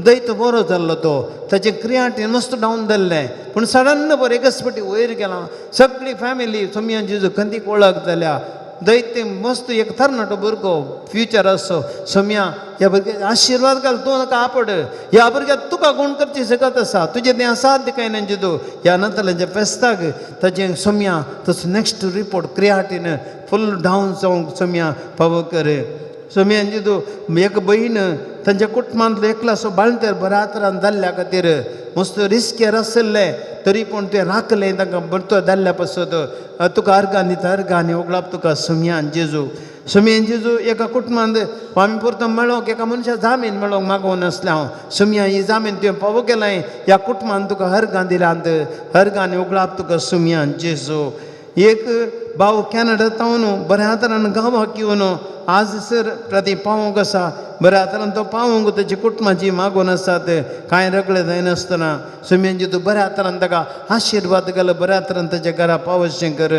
दैतो बरो जाल्लो तो ताचें क्रियाटीन मस्त डावन जाल्लें पूण सडन बरो एकच फावटी वयर गेला सगळी फॅमिली सोम्या जेजू खंतीक वळख जाल्या दैत्य मस्त एक तरणाटो भुरगो फ्युचर आसो सोम्या ह्या भुरग्याक आशिर्वाद घाल तूं ताका आपड ह्या भुरग्याक तुका गुण करची शकत आसा तुजें तें असाध्य कांय ना जेजू ह्या नंतरच्या फेस्ताक ताचें सोम्या तसो नेक्स्ट रिपोर्ट क्रियाटीन फूल डावन जावंक सोम्या फावो कर सोम्या जेजू एक भयण तांच्या कुटुंबांतलो एकलासो बाळंतेर बऱ्या तरान जाल्ल्या खातीर मस्त रिस्केर आसले तरी पूण तें राखलें तांकां बरतो जाल्ल्या पासत तुका अर्गां दिता अर्गांनी ओगळाप तुका सोम्यान जेजू सोम्यान जेजू एका कुटुंबांत आमी परतो मेळोंक एका मनशाक जामीन मेळोंक मागोवन आसलें हांव सोम्या ही जामीन तुवें फावो केलां ह्या कुटुंबान तुका अर्गां दिल्यात अर्गांनी ओगळाप तुका सोम्यान जेजू एक भाव कॅनडांत न्हू बऱ्या तरान गांवाक येवन आज सर प्रती पावोंक आसा बऱ्या तरान तो पावोंक ताची कुटुंबाची मागोवन आसात कांय रगळे जायनासतना सोम्यान तूं बऱ्या तरान ताका आशिर्वाद घाल बऱ्या तरान ताच्या घरा पावशें कर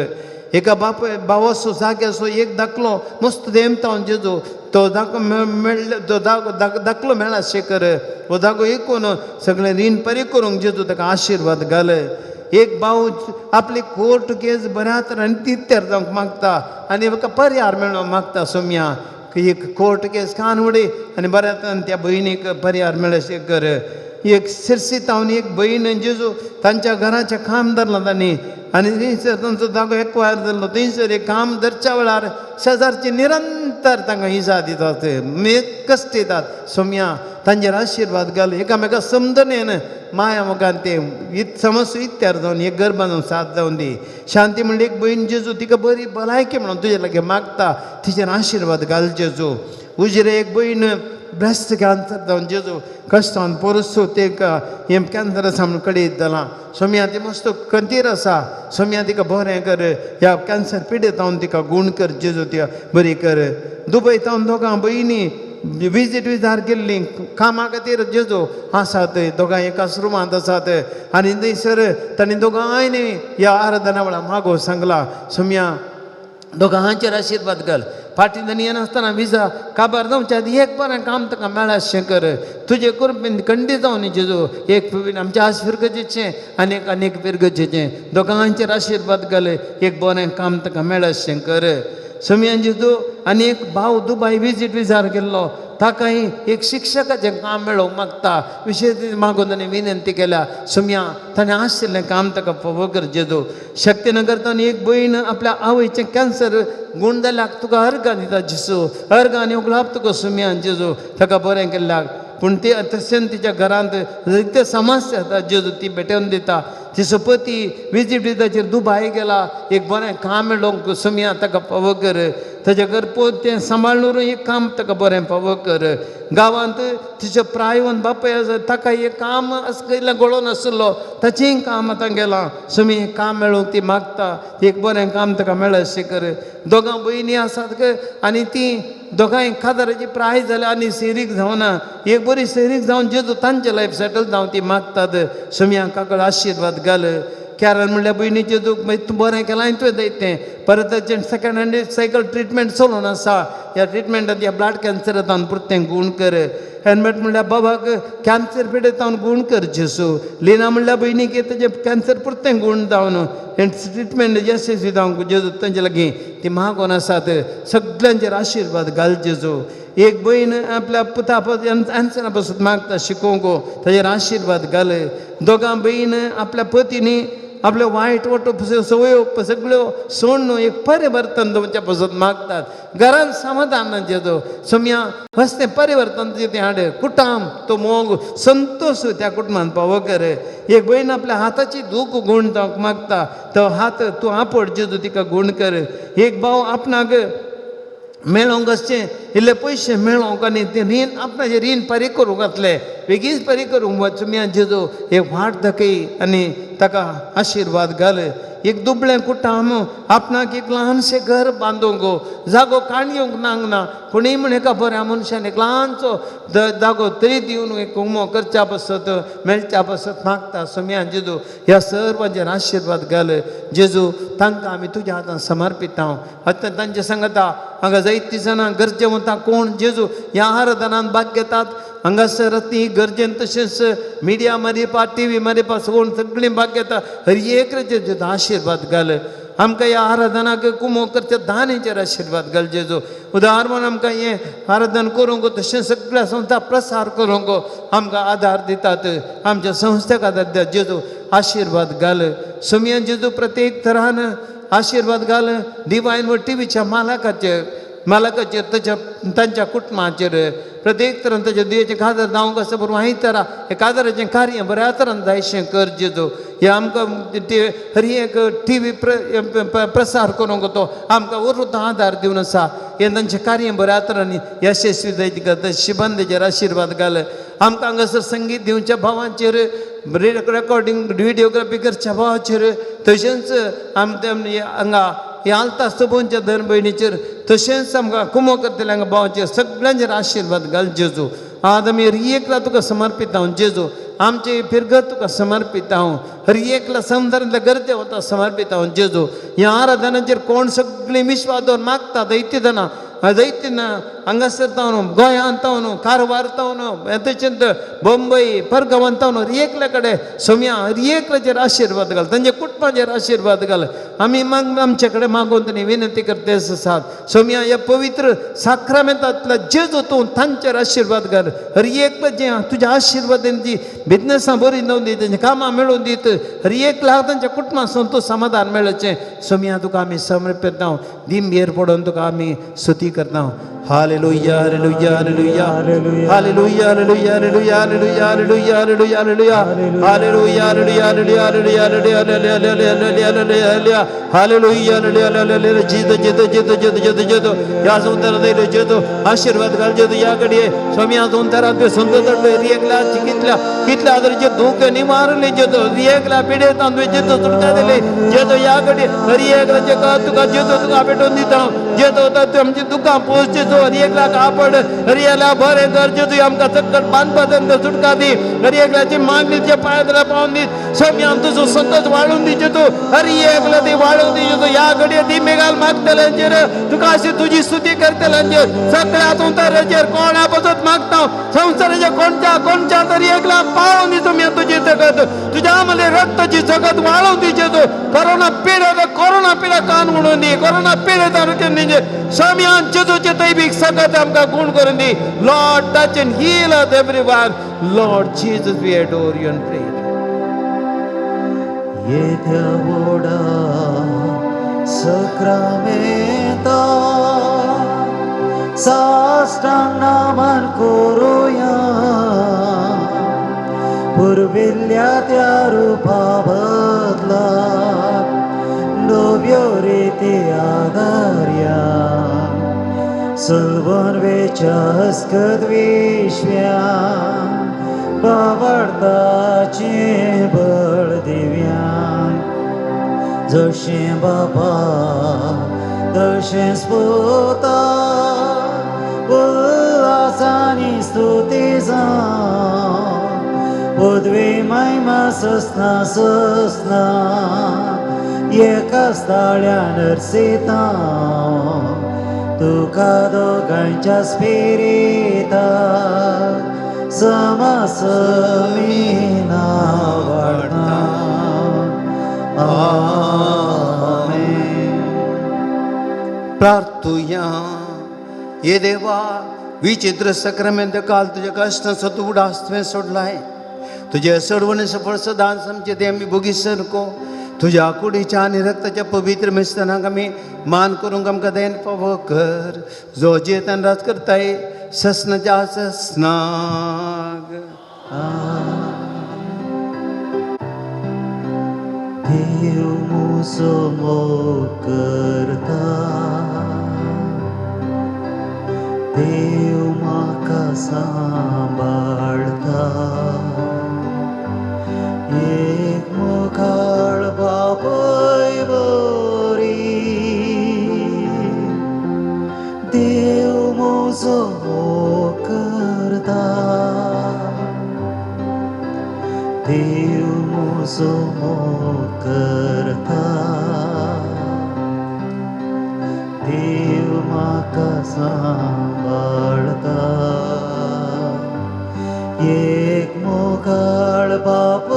एका भावाचो जाग्याचो एक दाखलो मस्त देमता जेजू तो दाखलो मेळ्ळो तो दाखलो मेळ्ळा शेकर हो जागो एकून सगळें रीण परी करूंक जेजू ताका आशिर्वाद घाल एक भाव आपली कोर्ट केस बऱ्या तरान तित्यार जावंक मागता आनी म्हाका पर्याय मेळोवंक मागता सोम्या एक कोर्ट केस कान उडय आनी बऱ्या तरान त्या भयणीक पर्याय मेळशें कर एक शिरसीत हांव एक बहीण जेजू तांच्या घराचें काम धरलां तांणी आनी थंयसर तांचो जागो एक्वायर जाल्लो थंयसर एक काम धरच्या वेळार शेजारची निरंतर तांकां इजा दितात कश्ट येतात सोम्या तांचेर आशिर्वाद घाल एकामेका समजून माया मोगान ते समस्या इत्यार जावन एक घर बांदून साथ जावन दी शांती म्हणली एक बहीण जेजू तिका बरी भलायकी म्हणून तुजे लागीं मागता तिचेर आशिर्वाद घाल जेजू उजरे एक बहीण ब्रेस्ट कॅन्सर जावन जेजू कश्टान परसो तेका हें कॅन्सर आसा म्हणून कळीत जालां सोम्या ती मस्त खंतीर आसा सोम्या तिका बरें कर ह्या कॅन्सर पिडेत हांव तिका गूण कर जेजू तिका बरी कर दुबय तावन दोगां भयणी विजीट विजार केल्ली कामा खातीर जेजू आसात दोगांय एकाच रुमांत आसात आनी थंयसर तांणी दोगांयनी ह्या आराधना वेळार मागो सांगला सोम्या दोगांचेर आशिर्वाद घाल फाटीं तांणी येनासतना विजा काबार जावच्या आदी एक बरें काम ताका मेळ्ळा अशें कर तुजे कृपेन खंडीत जावं न्ही जेजू एक आमच्या आज फिरगजेचें आनी एक फिरगजेचें दोगांचेर आशिर्वाद घाल एक बरें काम ताका मेळ्ळा अशें कर सोम्या जेजू आनी एक भाव दुबय विजीट विजार गेल्लो ताकाय एक शिक्षकाचें काम मेळोवंक मागता विशेष मागून ताणें विनंती केल्या सोम्या ताणें आशिल्लें काम ताका फावो कर जेजू शक्तीनगरतान एक भयण आपल्या आवयचें कॅन्सर गूण जाल्याक तुका अर्गां दिता जेजू अर्गां आनी उगलाप तुका सोम्या जेजू ताका बरें केल्ल्याक पूण ती तशें तिच्या घरांत जायत्यो समस्या जाता जेजू ती भेटोवन दिता तिचो पती विजीट विजाचेर दुबय गेला एक बरें काम मेळोवंक सोम्या ताका फावो कर ताच्या घरपोत तें सांबाळून एक काम ताका बरें फावो कर गांवांत तिचो प्रायवंत बापाय आसा ताका एक काम असलें गळोवन आसलो ताचेंय काम आतां गेलां सोमी एक काम मेळोवंक ती मागता एक बरें काम ताका मेळ्ळें अशें कर दोगां भयणी आसात आनी ती दोगांय खादाराची प्राय जाल्या आनी सेरीक जावना एक बरी सेरीक जावन जेजू तांचें लायफ सेटल जावन ती मागतात सोम्या काकड आशिर्वाद घाल कारण म्हणल्यार भयणीचें दूख मागीर तूं बरें केलां आनी तुवें दैतें परत ताचें सेकंड हँड सायकल ट्रिटमेंट चलून आसा ह्या ट्रिटमेंटात ह्या ब्लड कॅन्सरांत पुरतें गूण कर हेल्मेट म्हणल्यार बाबाक कॅन्सर पिडेत हांव गूण कर जेजू लिना म्हणल्यार भयणीक ताचें कॅन्सर पुरतें गूण जावन ट्रिटमेंट यशस्वी जावंक जेजू तांचे लागीं ती मागोन आसात सगळ्यांचेर आशिर्वाद घाल जेजू एक भयण आपल्या पुता एन्सना पासून मागता शिकोवंक ताचेर आशिर्वाद घाल दोगां भयण आपल्या पतीनी आपल्यो वायट वटो संवयो सगळ्यो सोडून एक परिवर्तन दवरच्या पासून मागतात घरांत समाधान जेजो सोम्या हस्तें परिवर्तन तें हाड कुटुंब तो मोग संतोष त्या कुटुंबांत फावो कर एक भयण आपल्या हाताची दूख गूण जावंक मागता तो हात तूं आपड जेजू तिका गूण कर एक भाव आपणाक मेळोवंक अशें इल्ले पयशे मेळोवंक आनी तें रीण आपणाचें रीण फारीक करूंक घातलें बेगीन फारीक करूंक वचम्या जेजू एक वाट दाखय आनी ताका आशिर्वाद घाल एक दुबळें कुटुंब आपणाक एक ल्हानशें घर बांदूंक जागो काणयोंक नांगना कोणीय म्हण एका बऱ्या मनशान एक ल्हानसो जागो तरी दिवन एक उमो करच्या पासत मेळच्या पासत मागता सोम्या जेजू ह्या सर्वांचेर आशिर्वाद घाल जेजू तांकां आमी तुज्या हातांत समर्पीत हांव आतां तांचे सांगता हांगा जायतीं जाणां गरजेवंतां कोण जेजू ह्या आराधनांत भाग घेतात हांगासर ती गरजेन तशेंच मिडिया मारीपा टी व्ही मारीपा सगळीं भाग घेता हर एक जेजू आशिर्वाद घाल आमकां ह्या आराधनाक कुमो करच्या दानीचेर आशिर्वाद घाल जेजू उदाहरण म्हणून आमकां हें आराधन करूंक तशें सगळ्या संस्था प्रसार करूंक आमकां आदार दितात आमच्या संस्थेक आदार दितात जेजू आशिर्वाद घाल सोम्या जेजू प्रत्येक तरान आशिर्वाद घाल डिवायन टीव्हीच्या मालकाचेर तांच्या कुटुंबाचेर प्रत्येक तरान ताच्या दुयेचें कादर जावंक आसा बरोबर हांय तरा हें कादराचें कार्य बऱ्या तरान जायशें कर जेजू हे आमकां हर एक टी व्ही प्रसार करूंक तो आमकां उरूत आदार दिवन आसा हें तांचें कार्य बऱ्या तरान यशस्वी जायत करता शिबंदेचेर आशिर्वाद घाल आमकां हांगासर संगीत दिवच्या भावांचेर रेकॉर्डिंग व्हिडिओग्राफी करच्या भावाचेर तशेंच हांगा हे आलता सबोनच्या धन भयणीचेर तशेंच आमकां कुमो करतले हांगा भावाचेर सगळ्यांचेर आशिर्वाद घाल जेजू आज आमी हर एकला तुका समर्पीत हांव जेजू आमचे फिरगत तुका समर्पीत हांव हर एकला संवसारांतल्या गरजे वता समर्पीत हांव जेजू ह्या आराधनाचेर कोण सगळीं विश्वास दवरून मागता दैत्य जाणां हांगासर गोंयांत कारवार तेचेंत बंबई परगांवांत एकल्या कडेन सोम्या एकल्याचेर आशिर्वाद घाल तांचे कुटुंबाचेर आशिर्वाद घाल आमी आमचे कडेन मागून तांणी विनंती करतेस आसात सोम्या ह्या पवित्र साक्रामेंतांतल्या जेजू तूं तांचेर आशिर्वाद घाल हर एकलो जे तुज्या आशिर्वादान ती बिजनसां बरी जावन दी तेंची कामां मेळून दीत हर एकल्या तांच्या कुटुंबाक संतोश समाधान मेळचें सोम्या तुका आमी समर्पिता दिमबेर पडोवन तुका आमी स्तुती करता hallelujah hallelujah hallelujah hallelujah hallelujah hallelujah hallelujah hallelujah hallelujah hallelujah hallelujah hallelujah hallelujah hallelujah hallelujah जित जित जित जित जित जित या सुंदर दैल जित आशीर्वाद घाल जित या घडी स्वामी सुंदर ते सुंदर रियकला कितल्या कितल्या आदर जे दुःख निवारले जित रियकला पिडे तांदूळ जित सुटका दिले जित या घडी रियकला जे का तुका जित तुका भेटून दिता जित होता ते आमची दुःखा पोचते हरियकला कापड हरियाला बरे गरजेचो आमकां चक्कर बांदपासून सुटका दी हरियकलाची मागणीचे पायदला पावून दी सगळी आमचो सतत वाढून दिचे तू हरियकला ती वाढून दिचे तू या घडये ती मेघाल मागतल्यांचेर तुका अशी तुझी स्तुती करतल्यांचेर सगळ्या संसाराचेर कोणा पसत मागता संसाराच्या कोणच्या तरी एकला पावून दी तुम्ही तुझी जगत तुझ्या मध्ये रक्ताची जगत वाढवून दिचे तू कोरोना पिढ्या कान म्हणून दी कोरोना पिढ्या तालुक्यान दिचे स्वाम्यान जेजूचे दैविक सगत आमकां गुण करून दी Lord touch and heal us everyone Lord Jesus we adore you and pray
येत्या वोडा सक्रामेंता साष्टांग नामान करूया पुर्विल्ल्या त्या रूपा बदला नव्यो रिती आदार्या सलवन वेच्या हस्कत विश्व्या बावडताचे बळ दिव्या जशें बापा तशें स्पोता उल्हासानी स्तुती जावं पदवी महिमा ससना एका स्थळ्यान नरसिता तुका दोगांच्या स्पिरिता समसमीना वाढना आमेन.
प्रार्थुया ये देवा विचित्र सक्रमेंत काल तुझ्या कष्टाचो तू उडास्तवें सोडलाय तुझे सडवण सफळ सदांच आमचे ते आमी भोगीसर को तुझ्या कुडीच्या आनी रक्ताच्या पवित्र मिस्तानाक आमी मान करूंक आमकां देन फावो कर जो जेतन राज करताय ससनाच्या ससनाग
देव मुसो मोग करता देव म्हाका सांबाळता एक मुखार बापय बरी देव म्हजो मोग करता देव म्हजो मोग करता देव म्हाका सांबाळता एक मोगाळ बाप